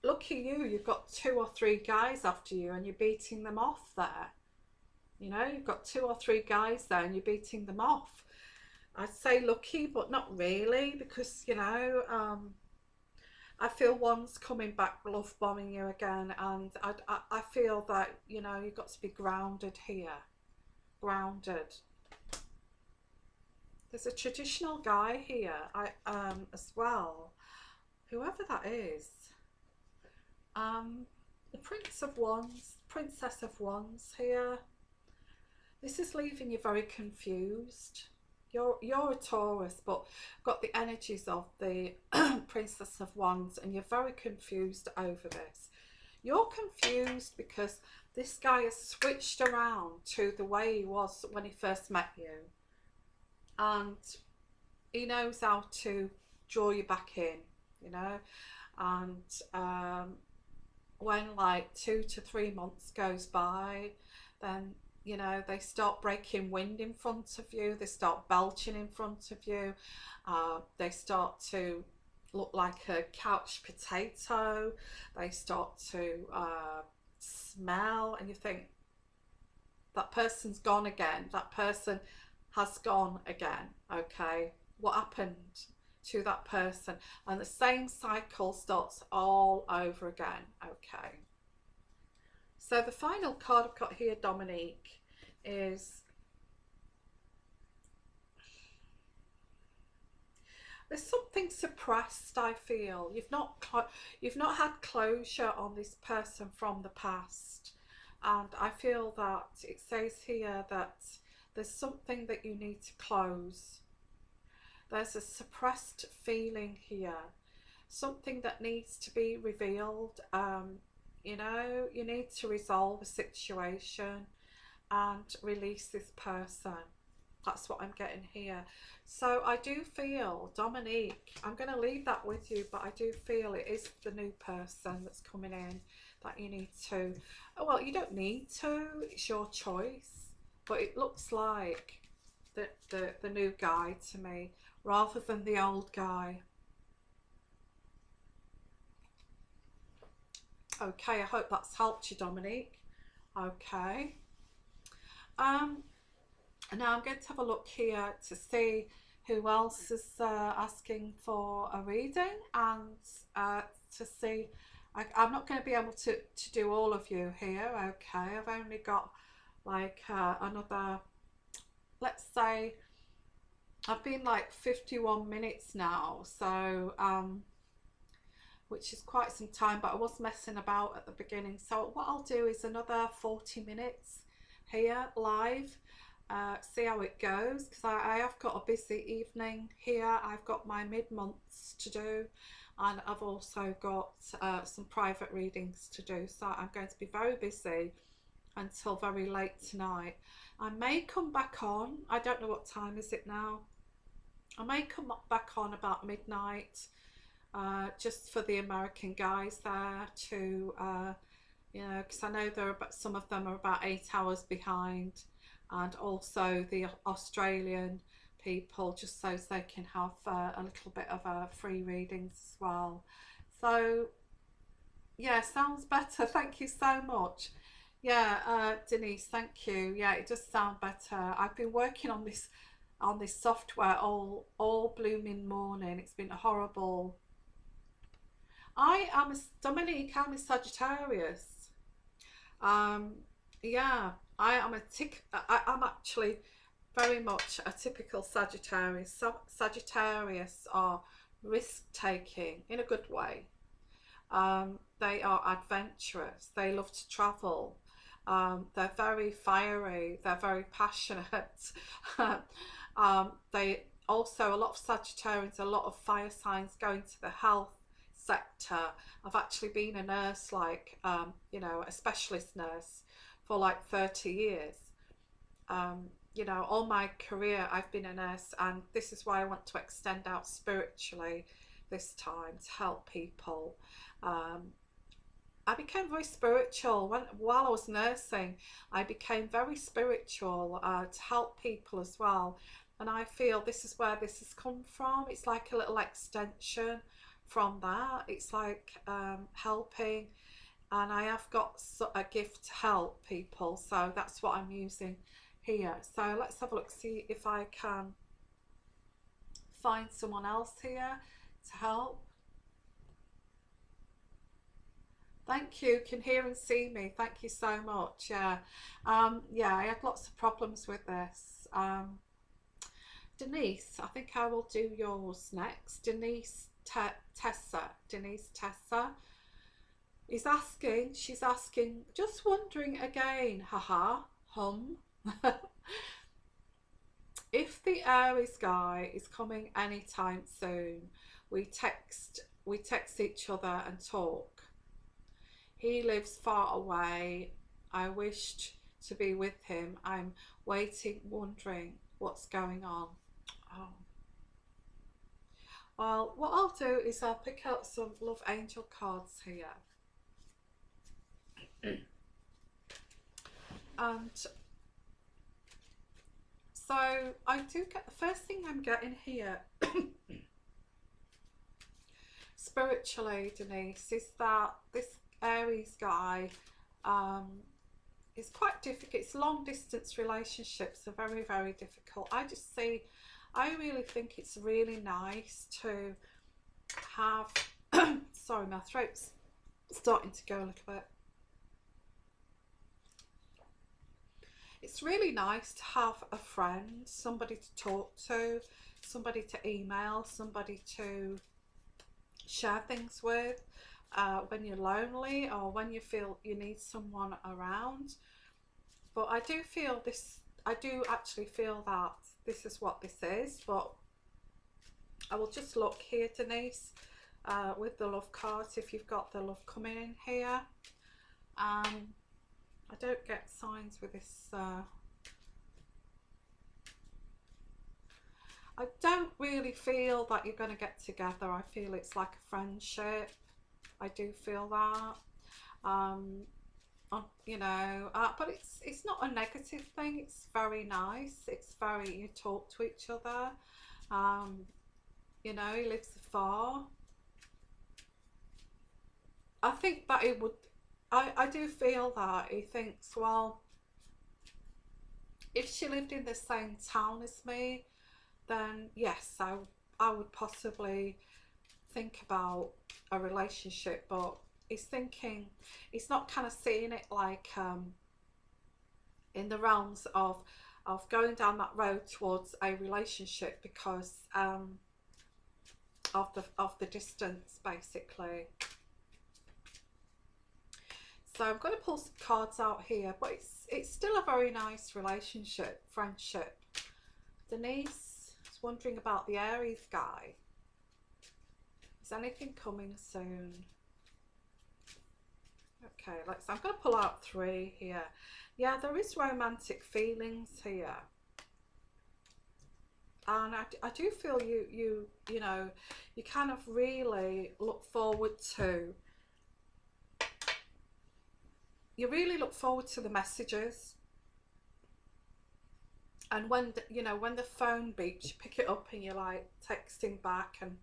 lucky you, you've got 2 or 3 guys after you and you're beating them off there. You know, you've got 2 or 3 guys there and you're beating them off. I'd say lucky, but not really, because, you know, I feel one's coming back love bombing you again, and I feel that, you know, you've got to be grounded here. Grounded. There's a traditional guy here, as well, whoever that is. The Prince of Wands, Princess of Wands here. This is leaving you very confused. You're a Taurus, but got the energies of the Princess of Wands, and you're very confused over this. You're confused because this guy has switched around to the way he was when he first met you, and he knows how to draw you back in, you know. And when like 2 to 3 months goes by, then, you know, they start breaking wind in front of you, they start belching in front of you, they start to look like a couch potato, they start to smell, and you think, that person's gone again, that person has gone again. Okay, what happened to that person? And the same cycle starts all over again. Okay, so the final card I've got here, Dominique, is there's something suppressed. I feel you've not had closure on this person from the past, and I feel that it says here that there's something that you need to close. There's a suppressed feeling here, something that needs to be revealed. You know, you need to resolve a situation and release this person. That's what I'm getting here. So I do feel, Dominique, I'm going to leave that with you, but I do feel it is the new person that's coming in that you need to, oh, well, you don't need to, it's your choice, but it looks like the new guy to me rather than the old guy. Okay, I hope that's helped you, Dominique. Okay. Um, Now I'm going to have a look here to see who else is asking for a reading, and to see, I'm not going to be able to do all of you here. Okay, I've only got like another, let's say, I've been like 51 minutes now, so which is quite some time, but I was messing about at the beginning. So what I'll do is another 40 minutes here live, see how it goes, because I have got a busy evening here. I've got my mid-months to do, and I've also got some private readings to do, so I'm going to be very busy until very late tonight. I may come back on, I don't know what time is it now, I may come back on about midnight, just for the American guys there to, you know, because I know there are some of them are about 8 hours behind, and also the Australian people, just so they can have a little bit of free readings as well. So yeah, sounds better. Thank you so much. Yeah, Denise, thank you. Yeah, it does sound better. I've been working on this software all blooming morning. It's been horrible. I am a Dominique. I'm a Sagittarius. Um, yeah, I'm actually very much a typical Sagittarius. Sagittarius are risk taking in a good way. They are adventurous. They love to travel. They're very fiery. They're very passionate. They also, a lot of Sagittarians, a lot of fire signs go into the health sector. I've actually been a nurse, like you know, a specialist nurse for like 30 years. You know, all my career I've been a nurse, and this is why I want to extend out spiritually this time to help people. I became very spiritual while I was nursing. I became very spiritual to help people as well, and I feel this is where this has come from. It's like a little extension from that. It's like helping, and I have got a gift to help people, so that's what I'm using here. So let's have a look, see if I can find someone else here to help. Thank you, can hear and see me. Thank you so much. Yeah, yeah, I had lots of problems with this. Denise, I think I will do yours next. Denise Tessa is asking, she's asking, just wondering again, haha, hum, if the Aries guy is coming anytime soon. We text each other and talk. He lives far away. I wished to be with him. I'm waiting, wondering what's going on. Oh. Well, what I'll do is I'll pick out some love angel cards here. And so I do get, the first thing I'm getting here spiritually, Denise, is that this Aries guy is quite difficult. It's long distance relationships are very, very difficult. I just see, I really think it's really nice to have sorry, my throat's starting to go a little bit. it's really nice to have a friend, somebody to talk to, somebody to email, somebody to share things with when you're lonely or when you feel you need someone around. But I do feel this, I do actually feel that this is what this is. But I will just look here, Denise, with the love cards, if you've got the love coming in here. I don't get signs with this. I don't really feel that you're going to get together. I feel it's like a friendship. I do feel that. You know, but it's not a negative thing. It's very nice. It's very, you talk to each other. You know, he lives far. I think that it would, I do feel that he thinks, well, if she lived in the same town as me, then yes, I would possibly think about a relationship. But he's thinking, he's not kind of seeing it like in the realms of going down that road towards a relationship because of the distance, basically. So I'm going to pull some cards out here, but it's still a very nice relationship, friendship. Denise is wondering about the Aries guy. Is anything coming soon? Okay, I'm going to pull out 3 here. Yeah, there is romantic feelings here. And I do feel you know, you kind of really look forward to, the messages. And when you know, when the phone beeps, you pick it up and you're like texting back, and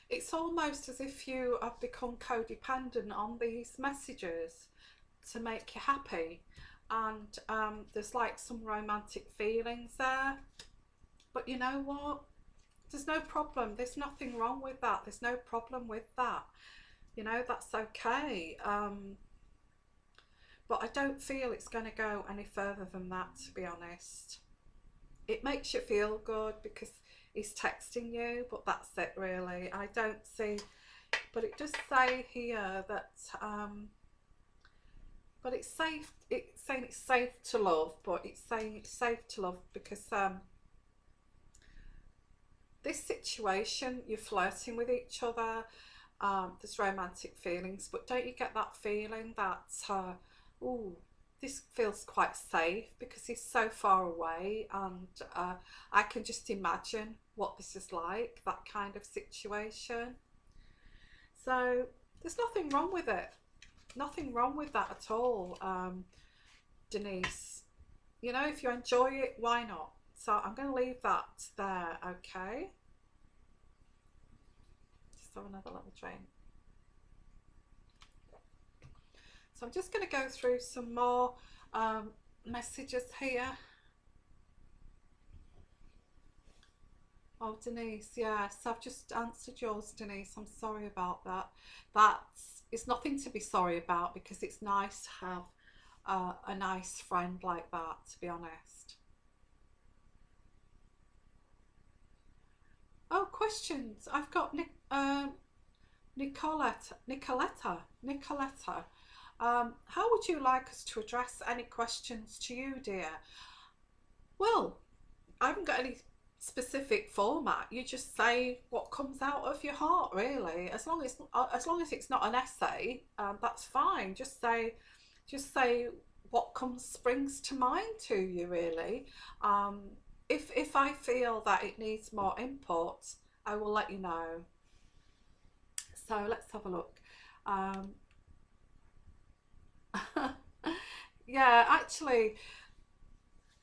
it's almost as if you have become codependent on these messages to make you happy. And there's like some romantic feelings there. But you know what? There's no problem. There's nothing wrong with that. There's no problem with that. You know, that's okay. But I don't feel it's going to go any further than that, to be honest. It makes you feel good because he's texting you, but that's it really. I don't see, but it does say here that but it's safe, it's saying it's safe to love, but it's saying it's safe to love because this situation, you're flirting with each other, there's romantic feelings, but don't you get that feeling that oh, this feels quite safe because he's so far away, and I can just imagine what this is like, that kind of situation. So there's nothing wrong with it. Nothing wrong with that at all, Denise. You know, if you enjoy it, why not? So I'm going to leave that there, okay? Just have another little drink. So I'm just going to go through some more messages here. Oh, Denise, yes, I've just answered yours, Denise. I'm sorry about that. It's nothing to be sorry about because it's nice to have a nice friend like that, to be honest. Oh, questions. I've got Nicoletta. How would you like us to address any questions to you, dear? Well, I haven't got any specific format. You just say what comes out of your heart, really. As long as it's not an essay, that's fine. Just say what springs to mind to you, really. If I feel that it needs more input, I will let you know. So let's have a look. Yeah, actually,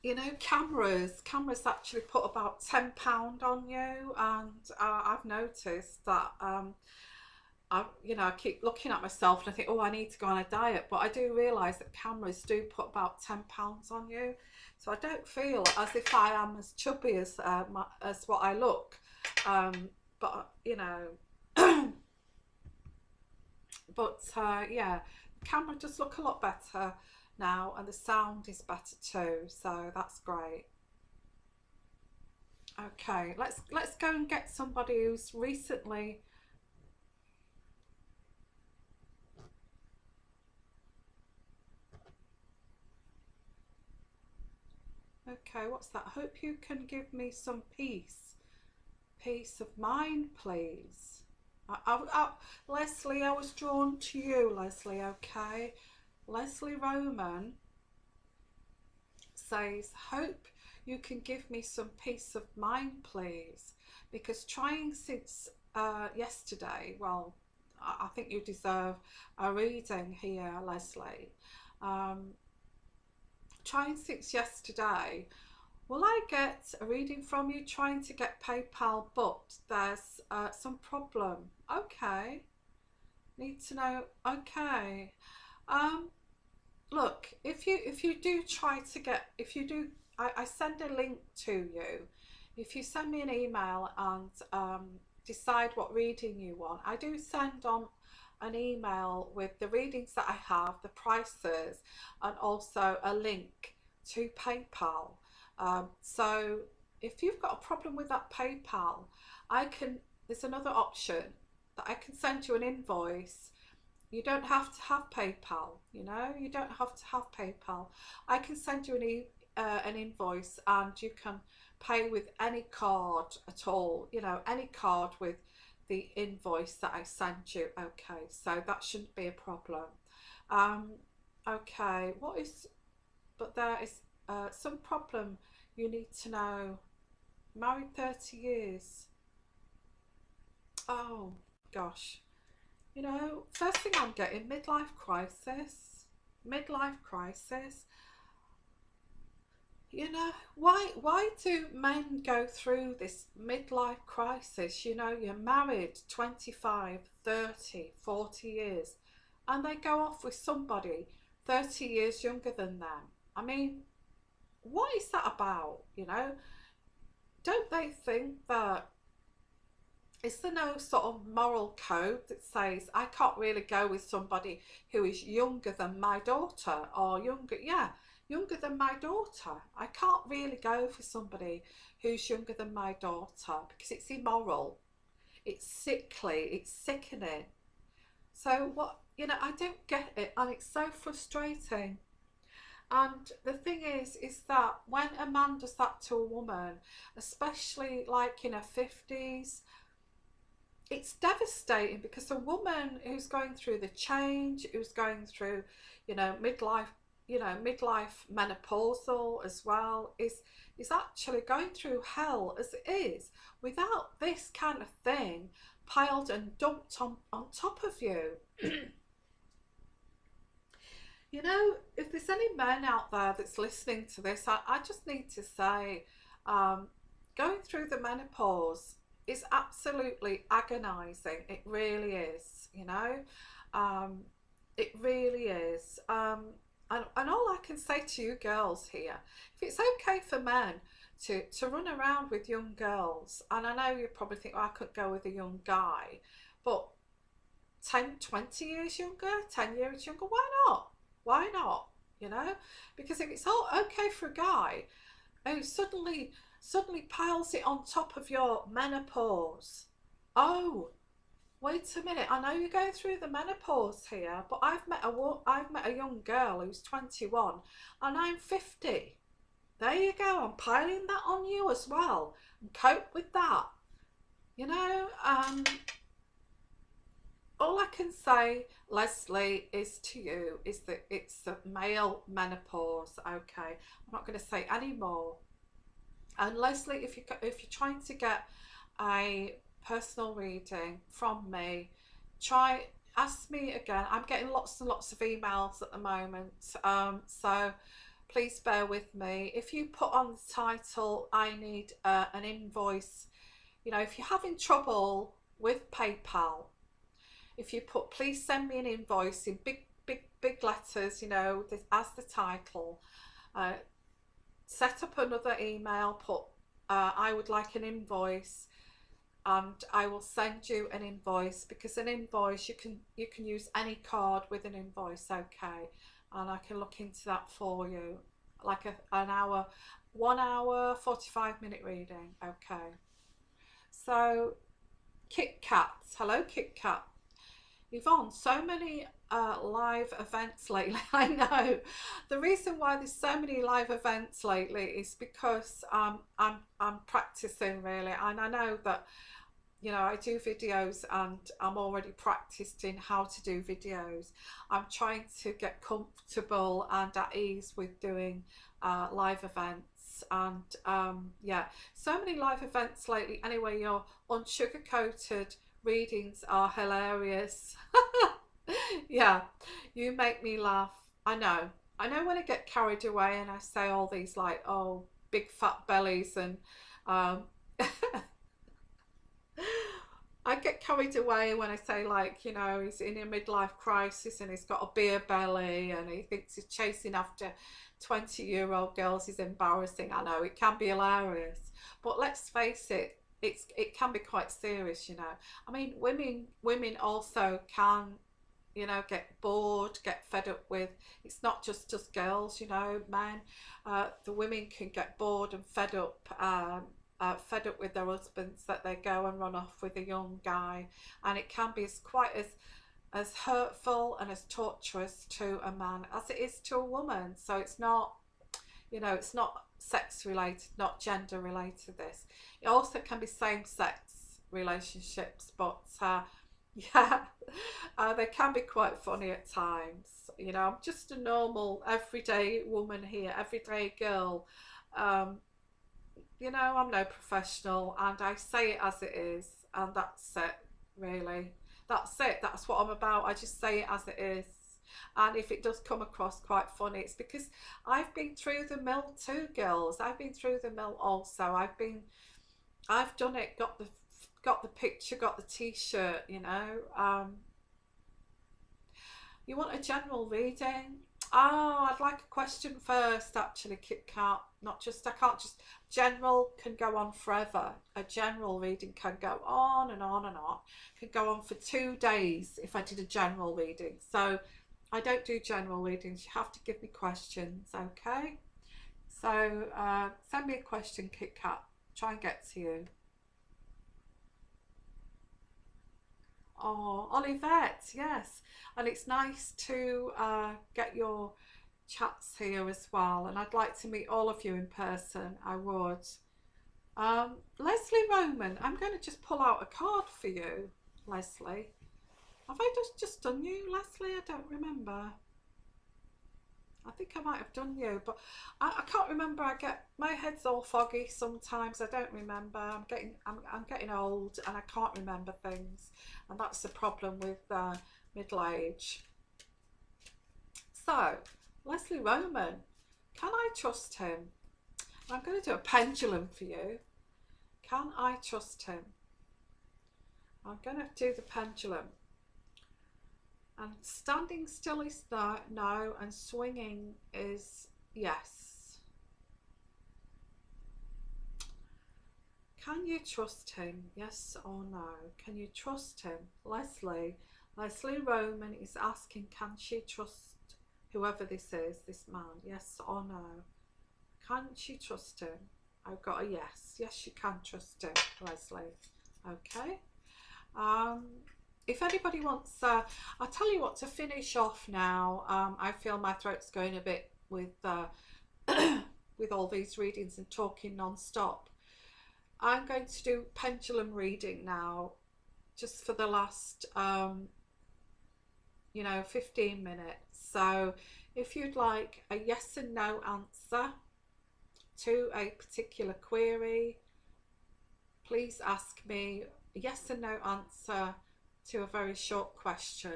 you know, cameras actually put about £10 on you, and I've noticed that I keep looking at myself and I think, oh, I need to go on a diet, but I do realise that cameras do put about £10 on you. So I don't feel as if I am as chubby as what I look, but you know, but yeah, the camera does look a lot better. now, and the sound is better too, so that's great. Okay, let's go and get somebody who's recently. Okay, what's that? Hope you can give me some peace of mind, please. Leslie, I was drawn to you, Leslie. Okay, Leslie Roman says, hope you can give me some peace of mind, please, because trying since yesterday, well, I think you deserve a reading here, Leslie. Um, Trying since yesterday, will I get a reading from you? Trying to get PayPal, but there's some problem. Okay, need to know. Okay, um, look, if you do try to get, if you do, I send a link to you. If you send me an email and decide what reading you want, I do send on an email with the readings that I have, the prices, and also a link to PayPal. So if you've got a problem with that PayPal, I can, there's another option that I can send you an invoice. You don't have to have PayPal, you know, you don't have to have PayPal. I can send you an invoice, and you can pay with any card at all, you know, any card with the invoice that I sent you. Okay, so that shouldn't be a problem. Um, okay, what is, but there is some problem you need to know. Married 30 years. Oh, gosh. You know, first thing I'm getting, midlife crisis. Midlife crisis. You know, why do men go through this midlife crisis? You know, you're married 25, 30, 40 years, and they go off with somebody 30 years younger than them. I mean, what is that about? You know, don't they think that, is there no sort of moral code that says I can't really go with somebody who is younger than my daughter, or younger than my daughter? I can't really go for somebody who's younger than my daughter because it's immoral, it's sickly, it's sickening. So what, you know, I don't get it, and it's so frustrating. And the thing is that when a man does that to a woman, especially like in her 50s, it's devastating, because a woman who's going through the change, who's going through, you know, midlife menopausal as well, is actually going through hell as it is, without this kind of thing piled and dumped on top of you. You know, if there's any men out there that's listening to this, I just need to say, um, going through the menopause is absolutely agonizing. It really is, you know. Um, it really is. And all I can say to you girls here, if it's okay for men to run around with young girls, and I know you probably think, oh, I could go with a young guy, but 10, 20 years younger, 10 years younger, why not? Why not? You know? Because if it's all okay for a guy who suddenly piles it on top of your menopause, oh, wait a minute, I know you're going through the menopause here, but I've met a young girl who's 21 and I'm 50. There you go, I'm piling that on you as well. And cope with that. You know, all I can say, Leslie, is to you is that it's the male menopause. Okay, I'm not going to say any more. And Leslie, if you're trying to get a personal reading from me, try ask me again. I'm getting lots and lots of emails at the moment, so please bear with me. If you put on the title, I need an invoice. You know, if you're having trouble with PayPal, if you put please send me an invoice in big letters, you know, as the title, uh, set up another email, put I would like an invoice, and I will send you an invoice, because an invoice, you can use any card with an invoice. Okay, and I can look into that for you, like an hour, 1 hour 45-minute reading. Okay, so Kit Kat, hello Kit Kat. Yvonne, so many live events lately. I know. The reason why there's so many live events lately is because I'm practicing really, and I know that, you know, I do videos and I'm already practiced in how to do videos. I'm trying to get comfortable and at ease with doing live events, and yeah, so many live events lately. Anyway, your unsugar-coated readings are hilarious. Yeah, you make me laugh. I know. I know when I get carried away and I say all these like, oh, big fat bellies and um I get carried away when I say, like, you know, he's in a midlife crisis and he's got a beer belly and he thinks he's chasing after 20-year-old girls. He's embarrassing. I know it can be hilarious, but let's face it, it can be quite serious, you know. I mean, women also can, you know, get bored, get fed up with. It's not just girls, you know, men. The women can get bored and fed up with their husbands, that they go and run off with a young guy, and it can be as hurtful and as torturous to a man as it is to a woman. So it's not, you know, it's not sex related, not gender related. This, it also can be same sex relationships, but yeah, they can be quite funny at times. You know, I'm just a normal everyday woman here, everyday girl. um, you know, I'm no professional, and I say it as it is, and that's it, really. That's it, that's what I'm about. I just say it as it is. And if it does come across quite funny, it's because I've been through the mill too, girls. I've been through the mill also. I've done it, got the picture, got the t-shirt, you know. You want a general reading? Oh, I'd like a question first, actually, Kit Kat. Not just, I can't just, general can go on forever. A general reading can go on and on and on. Could go on for 2 days if I did a general reading. So I don't do general readings. You have to give me questions, okay? So send me a question, Kit Kat. Try and get to you. Oh, Olivette, yes. And it's nice to get your chats here as well. And I'd like to meet all of you in person. I would. Leslie Roman, I'm going to just pull out a card for you, Leslie. Have I just done you, Leslie? I don't remember. I think I might have done you, but I can't remember. I get, my head's all foggy sometimes. I don't remember. I'm getting old and I can't remember things, and that's the problem with middle age. So Leslie Roman, can I trust him? I'm going to do a pendulum for you. Can I trust him? I'm going to do the pendulum. And standing still is no, and swinging is yes. Can you trust him? Yes or no? Can you trust him? Leslie Roman is asking, can she trust whoever this is, this man? Yes or no? Can she trust him? I've got a yes. Yes, you can trust him, Leslie. Okay. If anybody wants, I'll tell you what, to finish off now. I feel my throat's going a bit with with all these readings and talking non-stop. I'm going to do pendulum reading now, just for the last, you know, 15 minutes. So if you'd like a yes and no answer to a particular query, please ask me a yes and no answer to a very short question.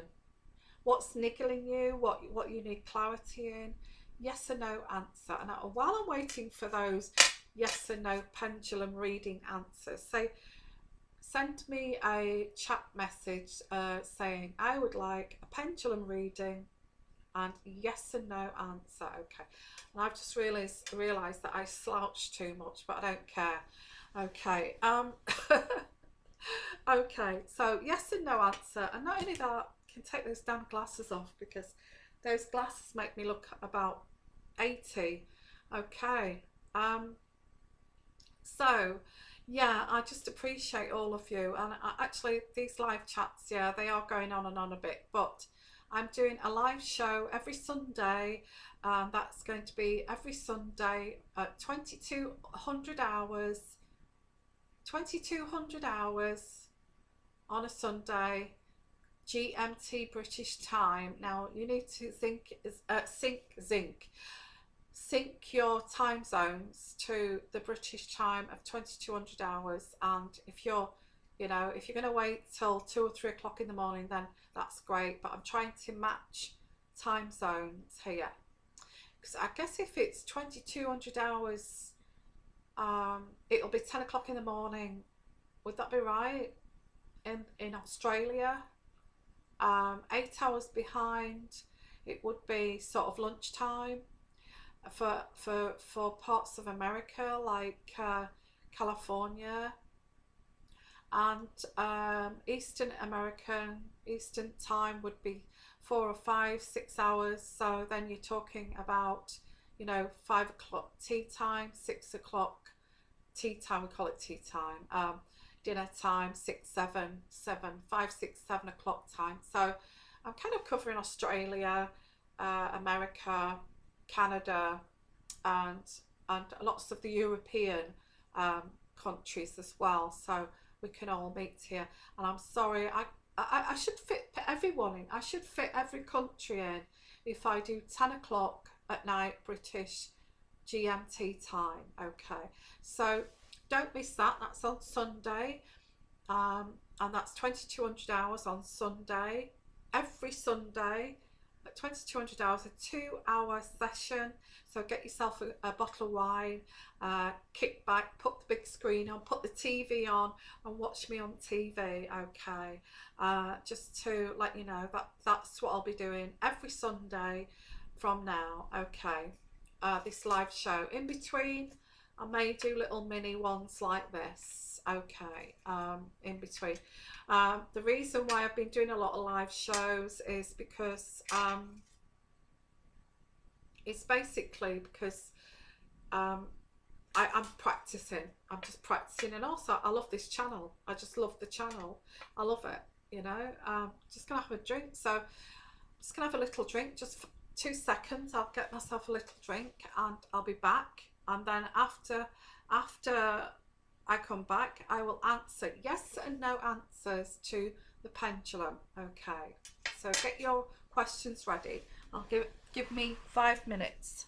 What's niggling you? What you need clarity in? Yes or no answer. And while I'm waiting for those yes and no pendulum reading answers, send me a chat message saying I would like a pendulum reading and yes and no answer. Okay. And I've just realised that I slouched too much, but I don't care. Okay. Okay, so yes and no answer, and not only that, you can take those damn glasses off because Those glasses make me look about 80. Okay. So yeah, I just appreciate all of you, and actually these live chats, yeah, they are going on and on a bit, but I'm doing a live show every Sunday, and that's going to be every Sunday at 2200 hours, 2200 hours on a Sunday, GMT British time. Now you need to sync your time zones to the British time of 2200 hours. And if you're, you know, if you're going to wait till 2 or 3 o'clock in the morning, then that's great. But I'm trying to match time zones here, because I guess if it's 2200 hours, it'll be 10 o'clock in the morning. Would that be right? In Australia, 8 hours behind, it would be sort of lunchtime for parts of America, like California, and Eastern time would be 4 or 5, 6 hours. So then you're talking about, you know, 5 o'clock tea time, 6 o'clock tea time, we call it tea time, dinner time, 6, 7, 5, 6, 7 o'clock time. So I'm kind of covering Australia, America, Canada, and lots of the European countries as well. So we can all meet here. And I'm sorry, I should fit everyone in. I should fit every country in if I do 10 o'clock at night British GMT time. Okay, so don't miss that. That's on Sunday, and that's 2200 hours on Sunday. Every Sunday at 2200 hours, a 2-hour session. So get yourself a bottle of wine, kick back, put the big screen on, put the TV on, and watch me on TV. Okay, just to let you know that that's what I'll be doing every Sunday from now. Okay, this live show. In between, I may do little mini ones like this. Okay, in between. The reason why I've been doing a lot of live shows is because it's basically because I'm practicing. I'm just practicing, and also I love this channel. I just love the channel. I love it. You know, just gonna have a drink. So I'm just gonna have a little drink, just for 2 seconds. I'll get myself a little drink, and I'll be back. And then after I come back, I will answer yes and no answers to the pendulum. Okay, so get your questions ready. I'll give me 5 minutes.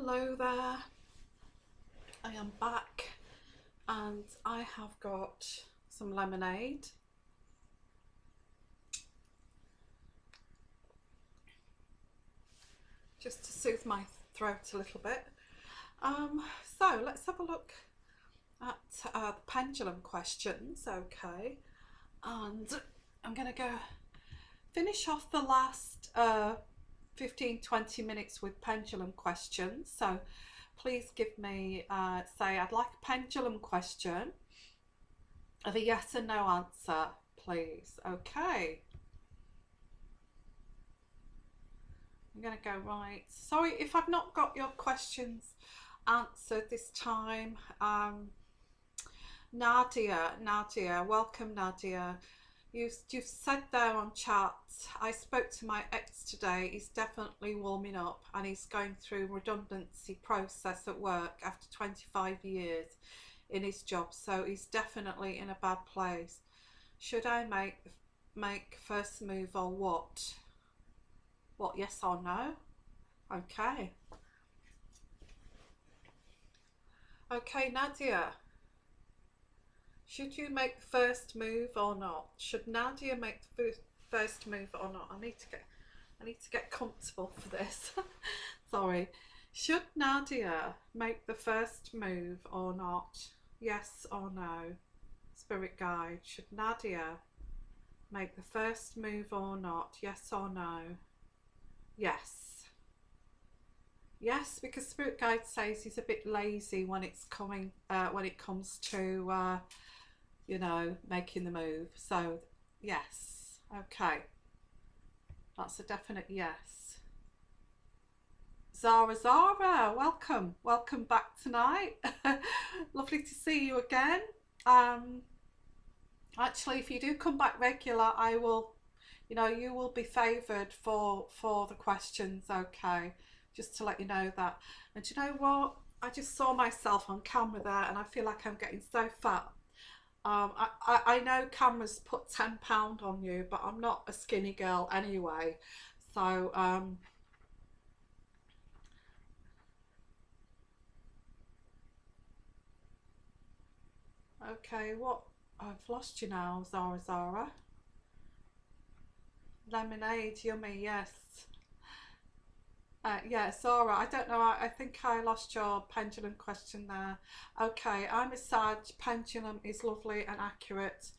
Hello there, I am back and I have got some lemonade. Just to soothe my throat a little bit. So let's have a look at the pendulum questions, okay? And I'm going to go finish off the last 15-20 minutes with pendulum questions. So please give me, say I'd like a pendulum question of a yes and no answer, please. Okay. I'm going to go right. Sorry if I've not got your questions answered this time. Nadia, welcome Nadia. You've said there on chat, I spoke to my ex today, he's definitely warming up and he's going through redundancy process at work after 25 years in his job, so he's definitely in a bad place. Should I make first move or what? What, yes or no? Okay. Okay, Nadia. Should you make the first move or not? Should Nadia make the first move or not? I need to get comfortable for this. Sorry. Should Nadia make the first move or not? Yes or no? Spirit guide. Should Nadia make the first move or not? Yes or no? Yes. Yes, because Spirit Guide says he's a bit lazy when it's coming when it comes to you know, making the move. So yes. Okay. That's a definite yes. Zara, welcome. Welcome back tonight. Lovely to see you again. Actually, if you do come back regular, I will, you know, you will be favoured for the questions, okay? Just to let you know that. And do you know what? I just saw myself on camera there and I feel like I'm getting so fat. I know cameras put £10 on you, but I'm not a skinny girl anyway. So, okay, what? I've lost you now, Zara. Lemonade, yummy, yes. Yeah, Zara, I don't know, I think I lost your pendulum question there. Okay, I'm a Sag, pendulum is lovely and accurate.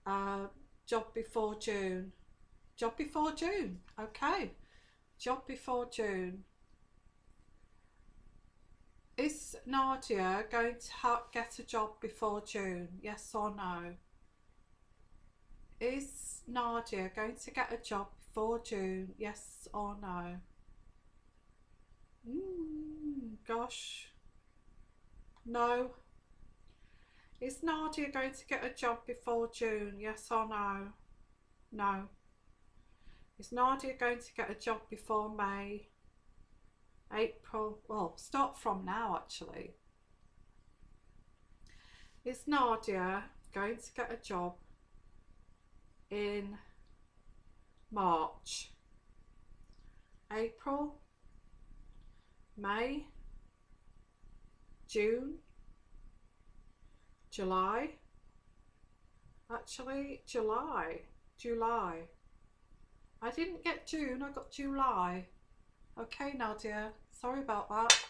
Job before June. Job before June, okay. Job before June. Is Nadia going to get a job before June? Yes or no? Is Nadia going to get a job before June? Yes or no? Gosh. No. Is Nadia going to get a job before June? Yes or no? No. Is Nadia going to get a job before May? April? Well, start from now actually. Is Nadia going to get a job in March? April? May? June? July? Actually, July. I didn't get June, I got July. Okay, Nadia, sorry about that.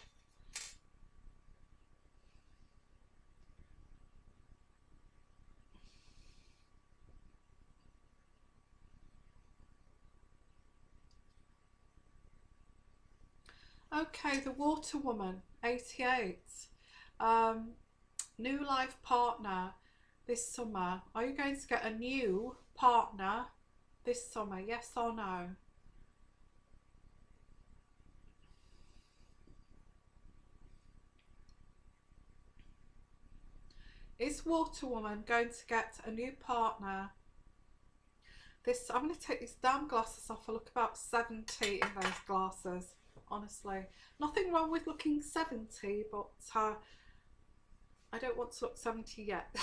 Okay, the Water Woman, 88. New life partner this summer. Are you going to get a new partner this summer? Yes or no? Is Water Woman going to get a new partner? I'm going to take these damn glasses off. I look about 70 in those glasses, honestly. Nothing wrong with looking 70, but I don't want to look 70 yet.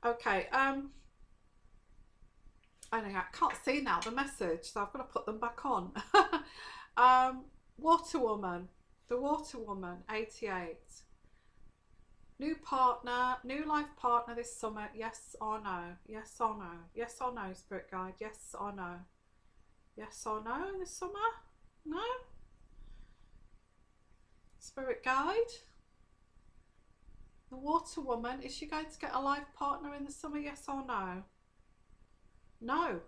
Okay, anyway, I can't see now the message, so I've got to put them back on. Water Woman, The Water Woman, 88. New partner, new life partner this summer, yes or no? Yes or no? Yes or no, Spirit Guide? Yes or no? Yes or no this summer? No? Spirit Guide? The Water Woman, is she going to get a life partner in the summer, yes or no? No.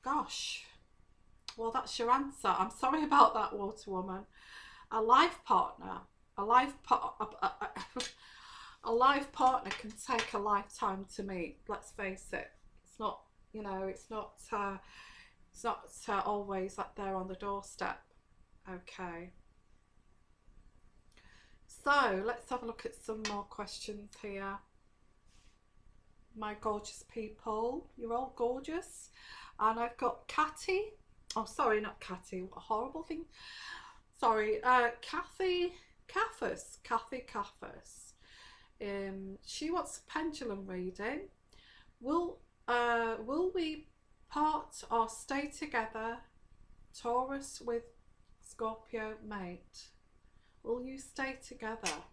Gosh. Well, that's your answer. I'm sorry about that, Water Woman. A life partner, a life a life partner can take a lifetime to meet. Let's face it. It's not, you know, it's not always up there on the doorstep. Okay. So let's have a look at some more questions here. My gorgeous people, you're all gorgeous. And I've got Catty. Oh, sorry, not Catty. What a horrible thing. Sorry, Kathy Caffers. Kathy Caffers. She wants a pendulum reading. Will we part or stay together? Taurus with Scorpio mate. Will you stay together?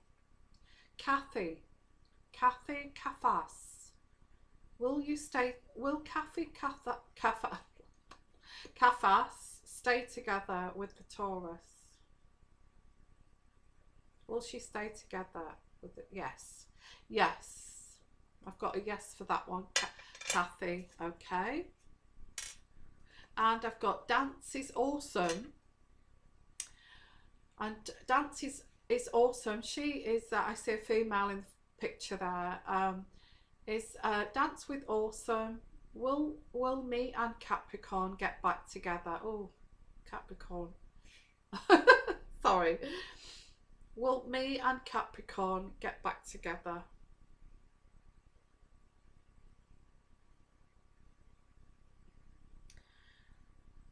Kathy Caffas. Will you stay? Will Kathy Caffas stay together with the Taurus? Will she stay together with it? Yes. Yes. I've got a yes for that one, Kathy. Okay. And I've got Dance is awesome. And Dance is awesome. She is, I see a female in the picture there. Is Dance with Awesome. Will me and Capricorn get back together? Oh, Capricorn. Sorry. Will me and Capricorn get back together?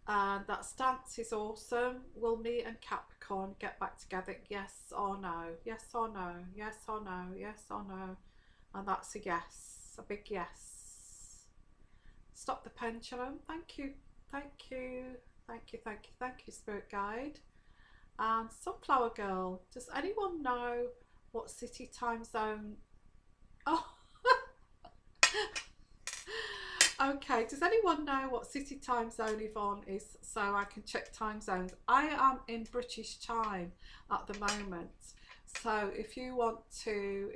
And that Stance is awesome. Will me and Capricorn get back together? Yes or no? Yes or no? Yes or no? Yes or no? And that's a yes. A big yes. Stop the pendulum. Thank you. Thank you. Thank you. Thank you. Thank you, Spirit Guide. And Sunflower Girl. Does anyone know what city time zone? Oh. Okay, does anyone know what city time zone Yvonne is, so I can check time zones? I am in British time at the moment, so if you want to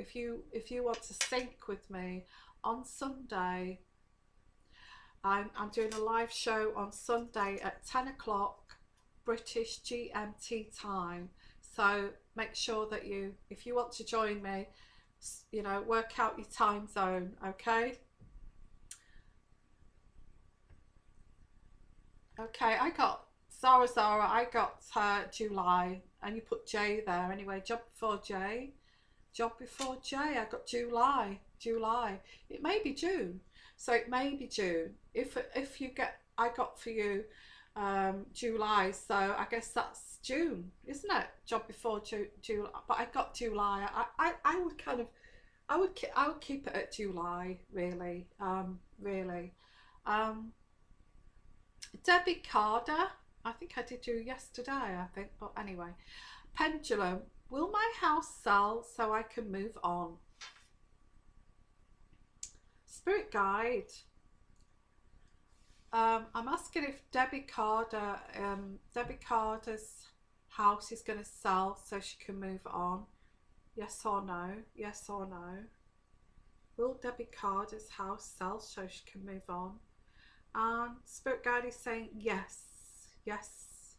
sync with me on Sunday, I'm doing a live show on Sunday at 10 o'clock British GMT time. So make sure that if you want to join me, you know, work out your time zone, okay? Okay, I got Zara, I got July, and you put J there anyway. Job before J. I got July. It may be June, so it may be June. If you get, I got for you July, so I guess that's June, isn't it? Job before July, but I got July. I would kind of, I would keep it at July, really, really. Debbie Carter, I think I did you yesterday, I think, but anyway. Pendulum, will my house sell so I can move on? Spirit Guide, I'm asking if Debbie Carter's house is going to sell so she can move on. Yes or no? Yes or no? Will Debbie Carter's house sell so she can move on? And Spirit Guide is saying yes, yes,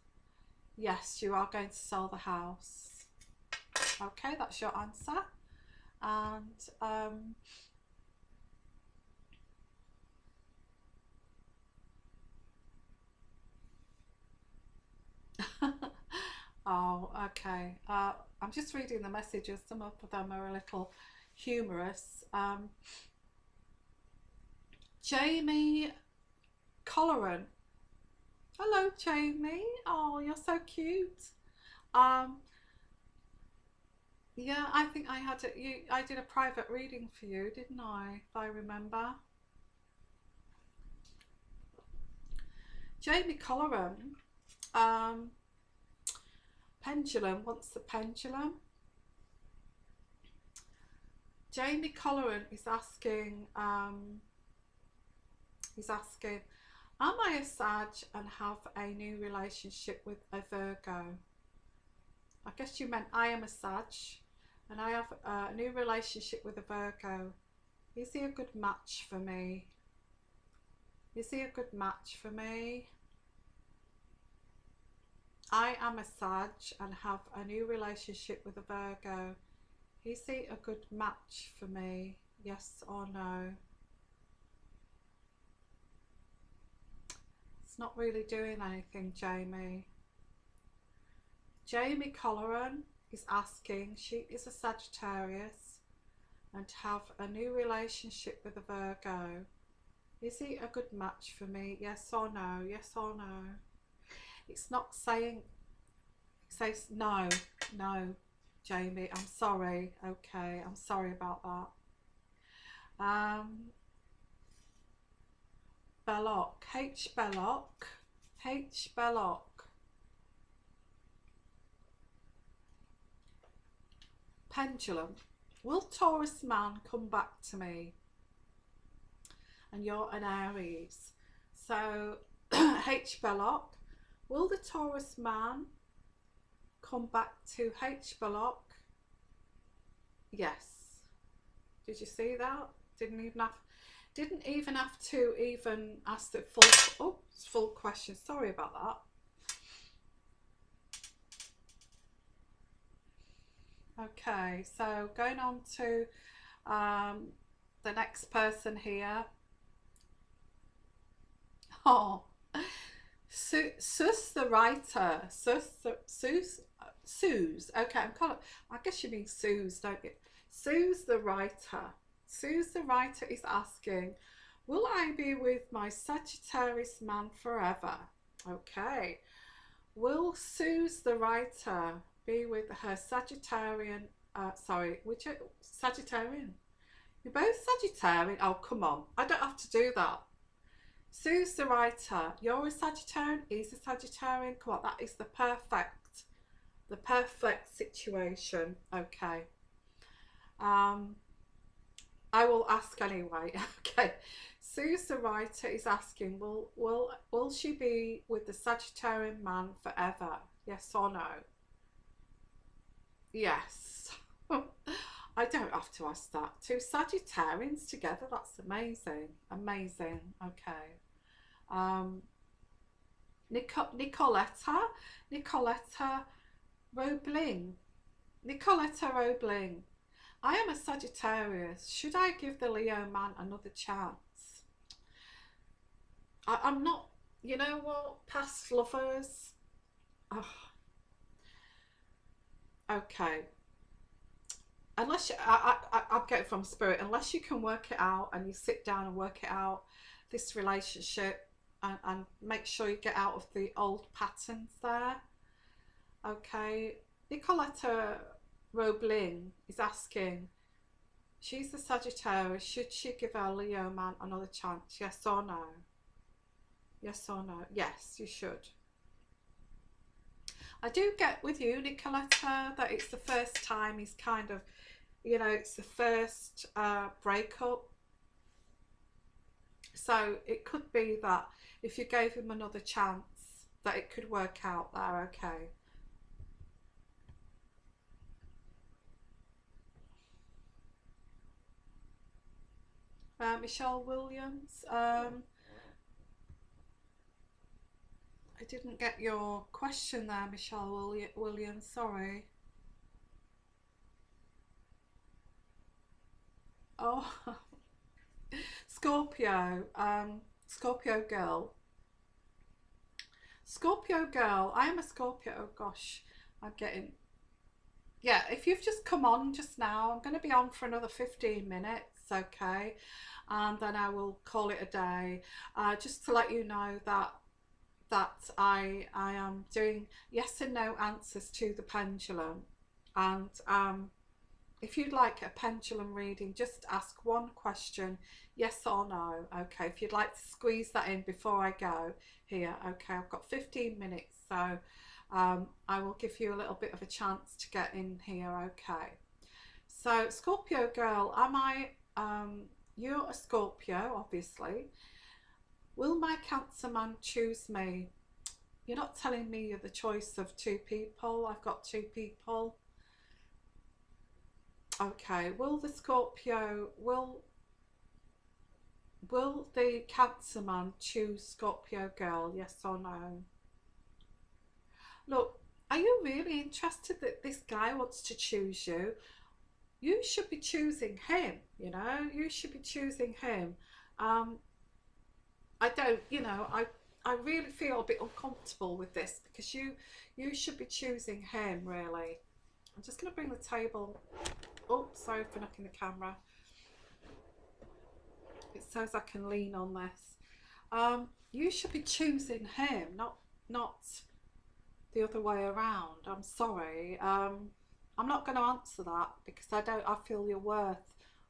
yes, you are going to sell the house. Okay, that's your answer. And oh, okay. I'm just reading the messages. Some of them are a little humorous. Jamie Colleran. Hello, Jamie. Oh, you're so cute. Yeah, I think I did a private reading for you, didn't I? If I remember. Jamie Colleran. Pendulum, what's the pendulum? Jamie Colleran is asking, am I a Sag and have a new relationship with a Virgo? I guess you meant I am a Sag and I have a new relationship with a Virgo. Is he a good match for me? Is he a good match for me? I am a Sag and have a new relationship with a Virgo. Is he a good match for me? Yes or no? It's not really doing anything, Jamie. Jamie Colleran is asking, she is a Sagittarius and have a new relationship with a Virgo. Is he a good match for me? Yes or no? Yes or no? It's not saying, it says no, no, Jamie, I'm sorry. Okay, I'm sorry about that. Belloc, H. Belloc, H. Belloc. Pendulum. Will Taurus man come back to me? And you're an Aries. So, H. Belloc. Will the Taurus man come back to H. Belloc? Yes. Did you see that? Didn't even have to even ask the full question. Sorry about that. Okay, so going on to the next person here. Oh, Sus the writer. Suze. Okay, I guess you mean Suze, don't you? Suze the writer. Suze the writer is asking, will I be with my Sagittarius man forever? Okay. Will Suze the writer be with her Sagittarian, which Sagittarian? You're both Sagittarian? Oh, come on. I don't have to do that. Suze the writer, you're a Sagittarian, he's a Sagittarian. Come on, that is the perfect situation. Okay. I will ask anyway. Okay. Suze the writer is asking, will she be with the Sagittarian man forever? Yes or no? Yes. I don't have to ask that. Two Sagittarians together, that's amazing. Amazing. Okay. Nicoletta Roebling. Nicoletta Roebling. I am a Sagittarius. Should I give the Leo man another chance? I'm not, you know what? Past lovers. Oh. Okay. Unless I'm getting from spirit, unless you can work it out and you sit down and work it out, this relationship, and make sure you get out of the old patterns there. Okay. Nicoletta Roebling is asking, she's a Sagittarius, should she give her Leo man another chance? Yes or no? Yes or no? Yes, you should. I do get with you, Nicoletta, that it's the first time he's kind of, you know, it's the first breakup. So it could be that if you gave him another chance, that it could work out there. Okay. Michelle Williams. I didn't get your question there, Michelle Williams. Sorry. Oh, Scorpio. Scorpio girl. Scorpio girl. I am a Scorpio. Oh gosh, I'm getting. Yeah, if you've just come on just now, I'm going to be on for another 15 minutes, okay? And then I will call it a day. Just to let you know that I am doing yes and no answers to the pendulum. And if you'd like a pendulum reading, just ask one question, yes or no. Okay, if you'd like to squeeze that in before I go here. Okay, I've got 15 minutes, so I will give you a little bit of a chance to get in here, okay? So, Scorpio girl, you're a Scorpio, obviously. Will my Cancer man choose me? You're not telling me you're the choice of two people. I've got two people. Okay, will the Scorpio, will the Cancer man choose Scorpio girl? Yes or no? Look, are you really interested that this guy wants to choose you? You should be choosing him, you know, you should be choosing him. Um, I don't, I really feel a bit uncomfortable with this because you should be choosing him, really. I'm just going to bring the table. Oh, sorry for knocking the camera. It says I can lean on this. You should be choosing him, not the other way around. I'm sorry. I'm not going to answer that because I feel you're worth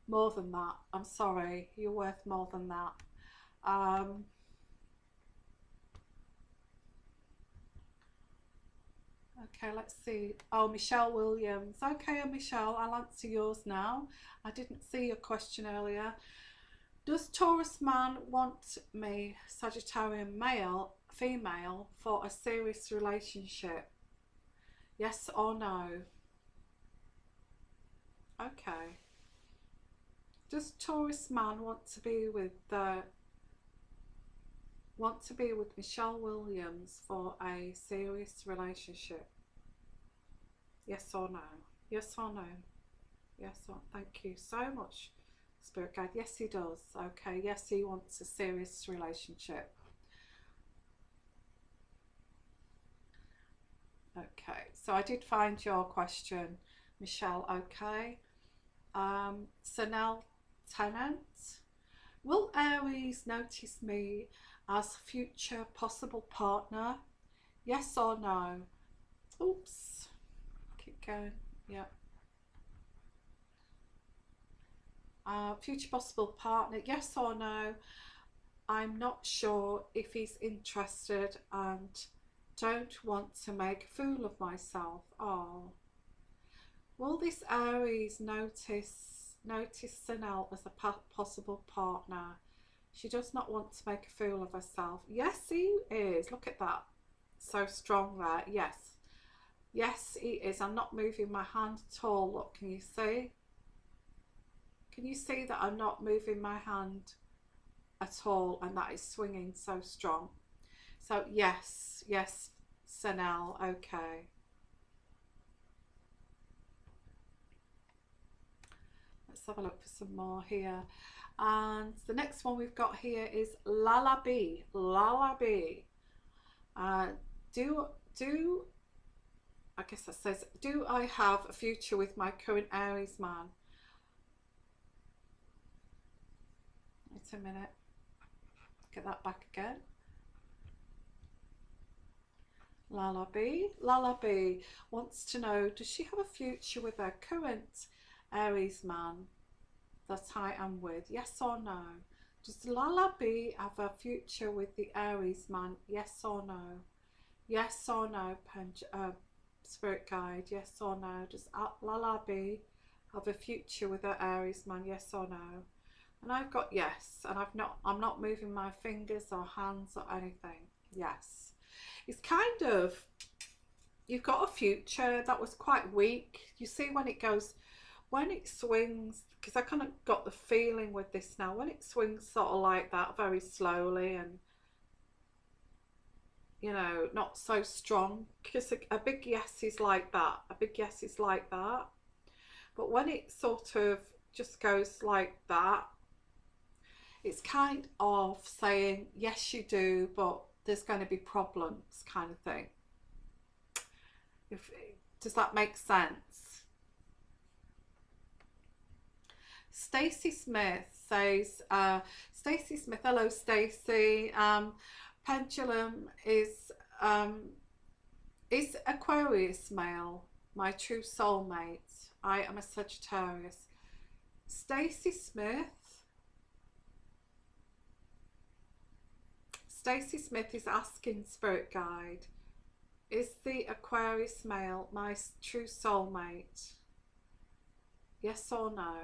more than that. I'm sorry, you're worth more than that. Okay, let's see. Oh, Michelle Williams. Okay, Michelle, I'll answer yours now. I didn't see your question earlier. Does Taurus man want me, Sagittarian male, female, for a serious relationship? Yes or no? Okay. Does Taurus man want to be with Michelle Williams for a serious relationship? Yes or no? Yes or no? Yes or thank you so much, Spirit Guide. Yes, he does. Okay. Yes, he wants a serious relationship. Okay. So I did find your question, Michelle. Okay. So now, Tenant. Will Aries notice me as future possible partner? Yes or no? Oops. Keep going. Yeah. Future possible partner, yes or no? I'm not sure if he's interested and don't want to make a fool of myself. Oh. Will this Aries notice Sanel as a possible partner? She does not want to make a fool of herself. Yes, he is. Look at that. So strong there. Yes. Yes, he is. I'm not moving my hand at all. Look, can you see? Can you see that I'm not moving my hand at all and that is swinging so strong? So yes, yes, Sanel, okay. Let's have a look for some more here. And the next one we've got here is Lalabi. Lalabi. Do I guess that says, do I have a future with my current Aries man? Wait a minute. Get that back again. Lalabi wants to know, does she have a future with her current Aries man that I am with? Yes or no? Does Lalabi have a future with the Aries man? Yes or no? Yes or no, Spirit Guide? Yes or no? Does Lalabi have a future with her Aries man? Yes or no? And I've got yes, and I'm not moving my fingers or hands or anything. Yes. It's kind of, you've got a future. That was quite weak. You see when it swings, because I kind of got the feeling with this now, when it swings sort of like that, very slowly and, not so strong, because a big yes is like that. A big yes is like that. But when it sort of just goes like that, it's kind of saying, yes, you do, but there's going to be problems, kind of thing. Does that make sense? Stacey Smith says, Stacey Smith, hello Stacey. Pendulum is Aquarius male my true soulmate? I am a Sagittarius. Stacey Smith. Stacey Smith is asking Spirit Guide, Is the Aquarius male my true soulmate? Yes or no?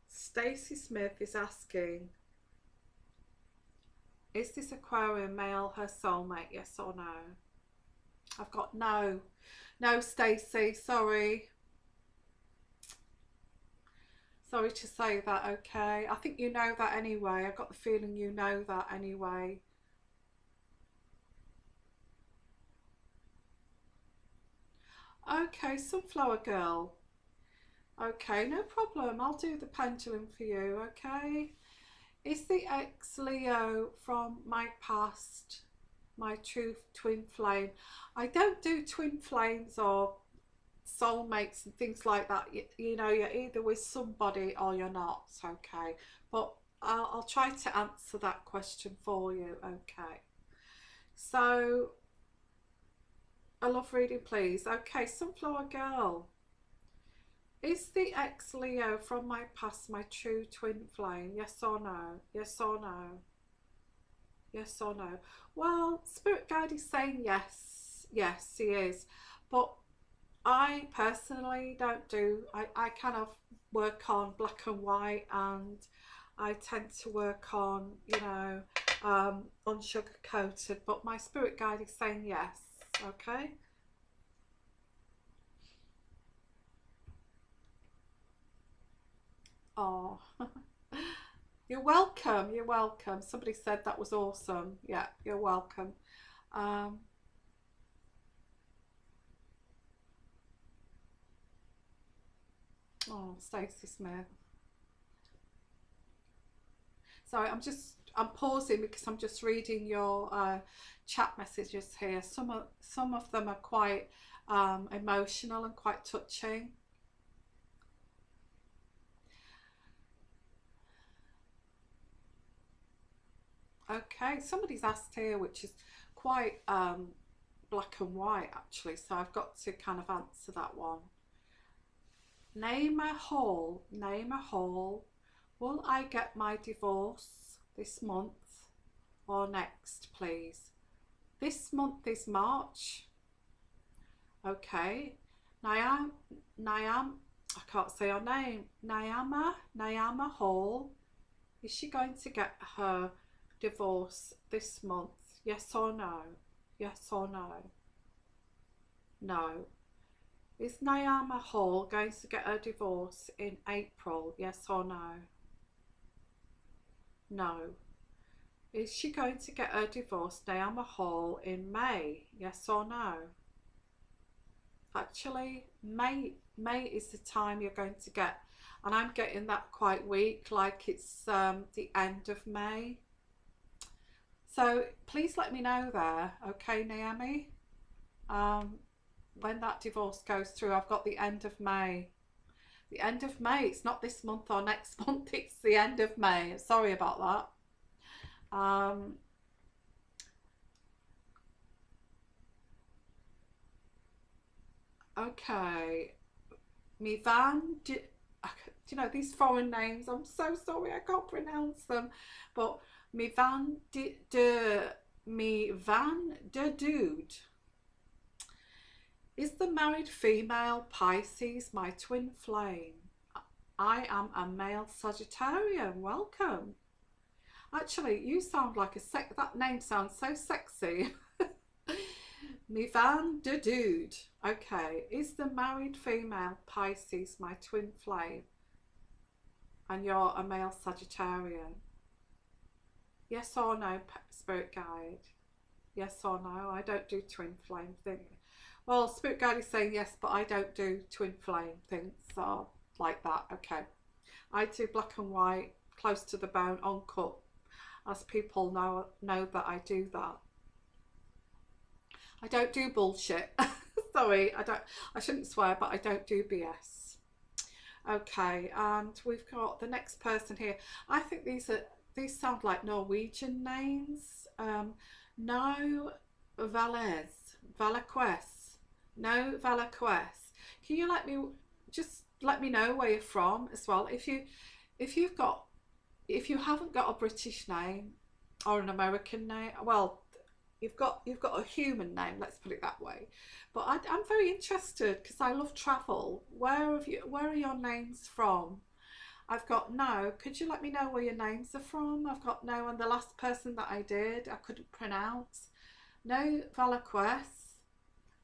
Stacey Smith is asking, is this Aquarian male her soulmate? Yes or no? I've got no. No, Stacey, sorry. Sorry to say that, okay? I think you know that anyway. I've got the feeling you know that anyway. Okay, Sunflower Girl. Okay, no problem. I'll do the pendulum for you, okay? Is the ex-Leo from my past my true twin flame? I don't do twin flames or soulmates and things like that. You know, you're either with somebody or you're not, okay? But I'll try to answer that question for you, okay? So, a love reading, please. Okay, Sunflower Girl. Is the ex-Leo from my past my true twin flame? Yes or no? Yes or no? Yes or no? Well, Spirit Guide is saying yes. Yes, he is. But I personally don't do, I kind of work on black and white, and I tend to work on, you know, unsugar coated, but my Spirit Guide is saying yes, okay? Oh, you're welcome, you're welcome. Somebody said that was awesome. Yeah, you're welcome. Um, oh, Stacey Smith. Sorry, I'm pausing because I'm just reading your chat messages here. Some of them are quite emotional and quite touching. Okay, somebody's asked here, which is quite black and white actually, so I've got to kind of answer that one. Name a hall, name a hall. Will I get my divorce this month or next, please? This month is March. Okay. Nyam, I can't say her name. Nyama Hall. Is she going to get her divorce this month? Yes or no? Yes or no? No. Is Nyama Hall going to get her divorce in April? Yes or no? No. Is she going to get her divorce, Nyama Hall, in May? Yes or no? Actually, May is the time you're going to get, and I'm getting that quite weak, like it's the end of May. So please let me know there, okay, Naomi? When that divorce goes through, I've got the end of May. The end of May. It's not this month or next month. It's the end of May. Sorry about that. Okay. Mivan. Do you know these foreign names? I'm so sorry. I can't pronounce them. But Mivan de Dude. Is the married female Pisces my twin flame? I am a male Sagittarian. Welcome. Actually, you sound like that name sounds so sexy. Mivan de Dude. Okay. Is the married female Pisces my twin flame? And you're a male Sagittarian. Yes or no, Spirit Guide? Yes or no? I don't do twin flame thing. Well, Spirit Guide is saying yes, but I don't do twin flame things like that. Okay. I do black and white, close to the bone, uncut, as people know that I do that. I don't do bullshit. Sorry, I shouldn't swear, but I don't do BS. Okay, and we've got the next person here. I think these sound like Norwegian names. No Valaquez. No Valaquez. Can you let me know where you're from as well? If you haven't got a British name or an American name, well, you've got a human name, let's put it that way. But I'm very interested because I love travel. Where are your names from? I've got no. Could you let me know where your names are from? I've got no, and the last person that I did, I couldn't pronounce. No Valaquez.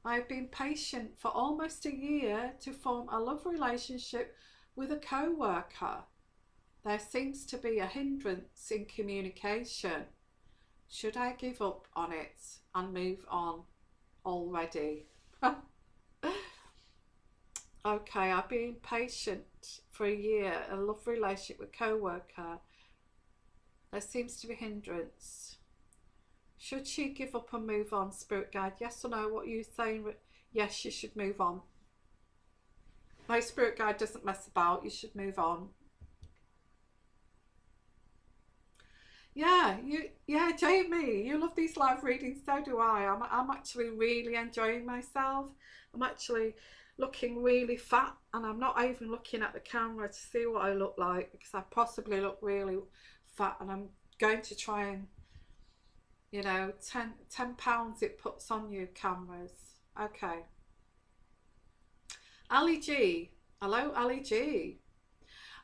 I've been patient for almost a year to form a love relationship with a co-worker. There seems to be a hindrance in communication. Should I give up on it and move on already? Okay, I've been patient for a year, a love relationship with co-worker. There seems to be hindrance. Should she give up and move on, spirit guide? Yes or no? What are you saying? Yes, she should move on. My spirit guide doesn't mess about. You should move on. Yeah, Jamie, you love these live readings, so do I. I'm actually really enjoying myself. I'm actually looking really fat, and I'm not even looking at the camera to see what I look like because I possibly look really fat, and I'm going to try and, 10 pounds it puts on you, cameras. Okay. Ali G. Hello, Ali G.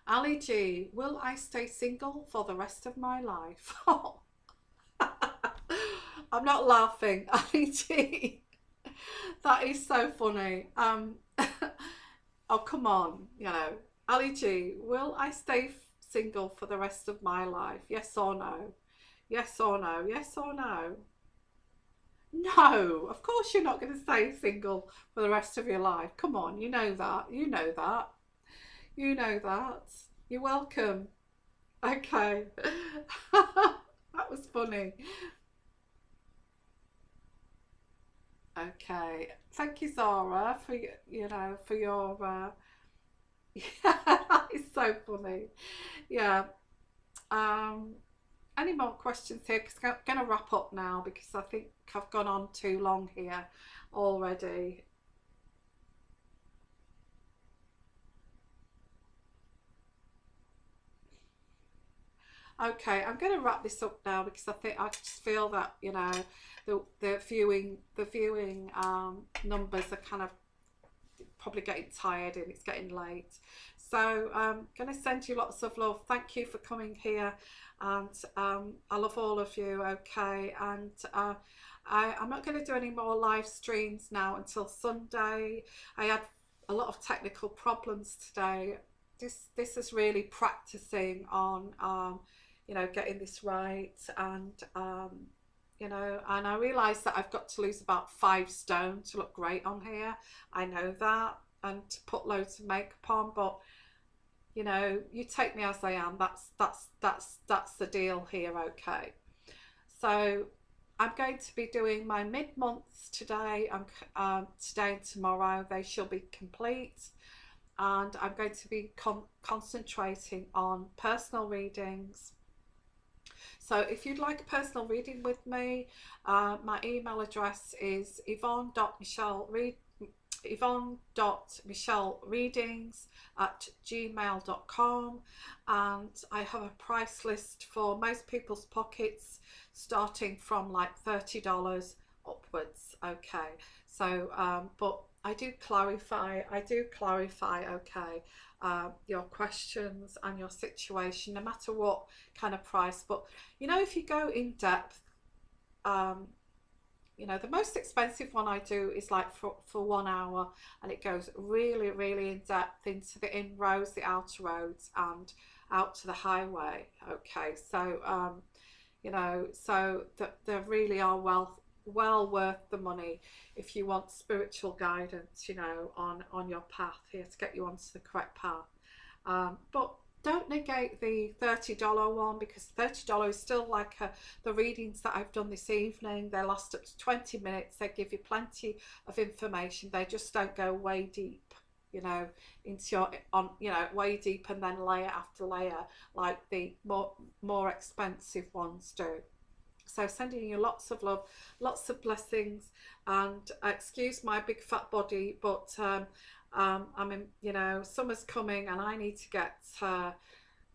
Ali G, will I stay single for the rest of my life? I'm not laughing, Ali G. That is so funny. Oh, come on, Ali G, will I stay single for the rest of my life? Yes or no? Yes or no? Yes or no? No, of course you're not going to stay single for the rest of your life. Come on, you know that. You know that. You know that. You're welcome. Okay. That was funny. Okay. Thank you, Zara, for for your yeah, that is so funny. Yeah. Um any more questions here? Because I'm going to wrap up now because I think I've gone on too long here already. Okay, I'm going to wrap this up now because I just feel that the viewing numbers are kind of probably getting tired and it's getting late. So I'm going to send you lots of love. Thank you for coming here, and I love all of you. Okay, and I'm not going to do any more live streams now until Sunday. I had a lot of technical problems today. This is really practicing on getting this right, and and I realised that I've got to lose about 5 stone to look great on here. I know that, and to put loads of makeup on, but you take me as I am. That's the deal here. Okay, so I'm going to be doing my mid-months today. Today and tomorrow they shall be complete, and I'm going to be concentrating on personal readings. So if you'd like a personal reading with me, my email address is yvonne.michellereadings@gmail.com, and I have a price list for most people's pockets starting from like $30 upwards. Okay, so but I do clarify, okay, your questions and your situation, no matter what kind of price. But if you go in depth, the most expensive one I do is like for 1 hour, and it goes really, really in depth into the inroads, the outer roads, and out to the highway. Okay, so so they really are well worth the money if you want spiritual guidance, on your path here to get you onto the correct path. But don't negate the $30 one, because $30 is still like the readings that I've done this evening. They last up to 20 minutes. They give you plenty of information. They just don't go way deep, into way deep and then layer after layer like the more expensive ones do. So sending you lots of love, lots of blessings, and excuse my big fat body, but I'm in, summer's coming and I need to get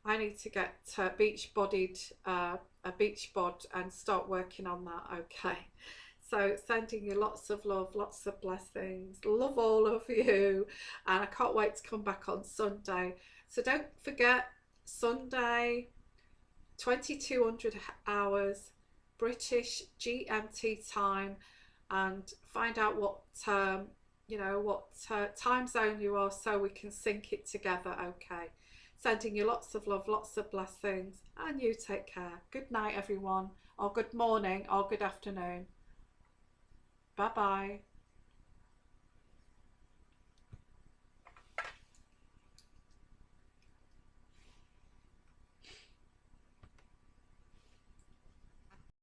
I need to get beach bodied, a beach bod, and start working on that. Okay. So sending you lots of love, lots of blessings. Love all of you. And I can't wait to come back on Sunday. So don't forget, Sunday, 2200 hours, British GMT time, and find out what, time zone you are so we can sync it together. Okay. Sending you lots of love, lots of blessings, and you take care. Good night, everyone, or good morning, or good afternoon. Bye bye.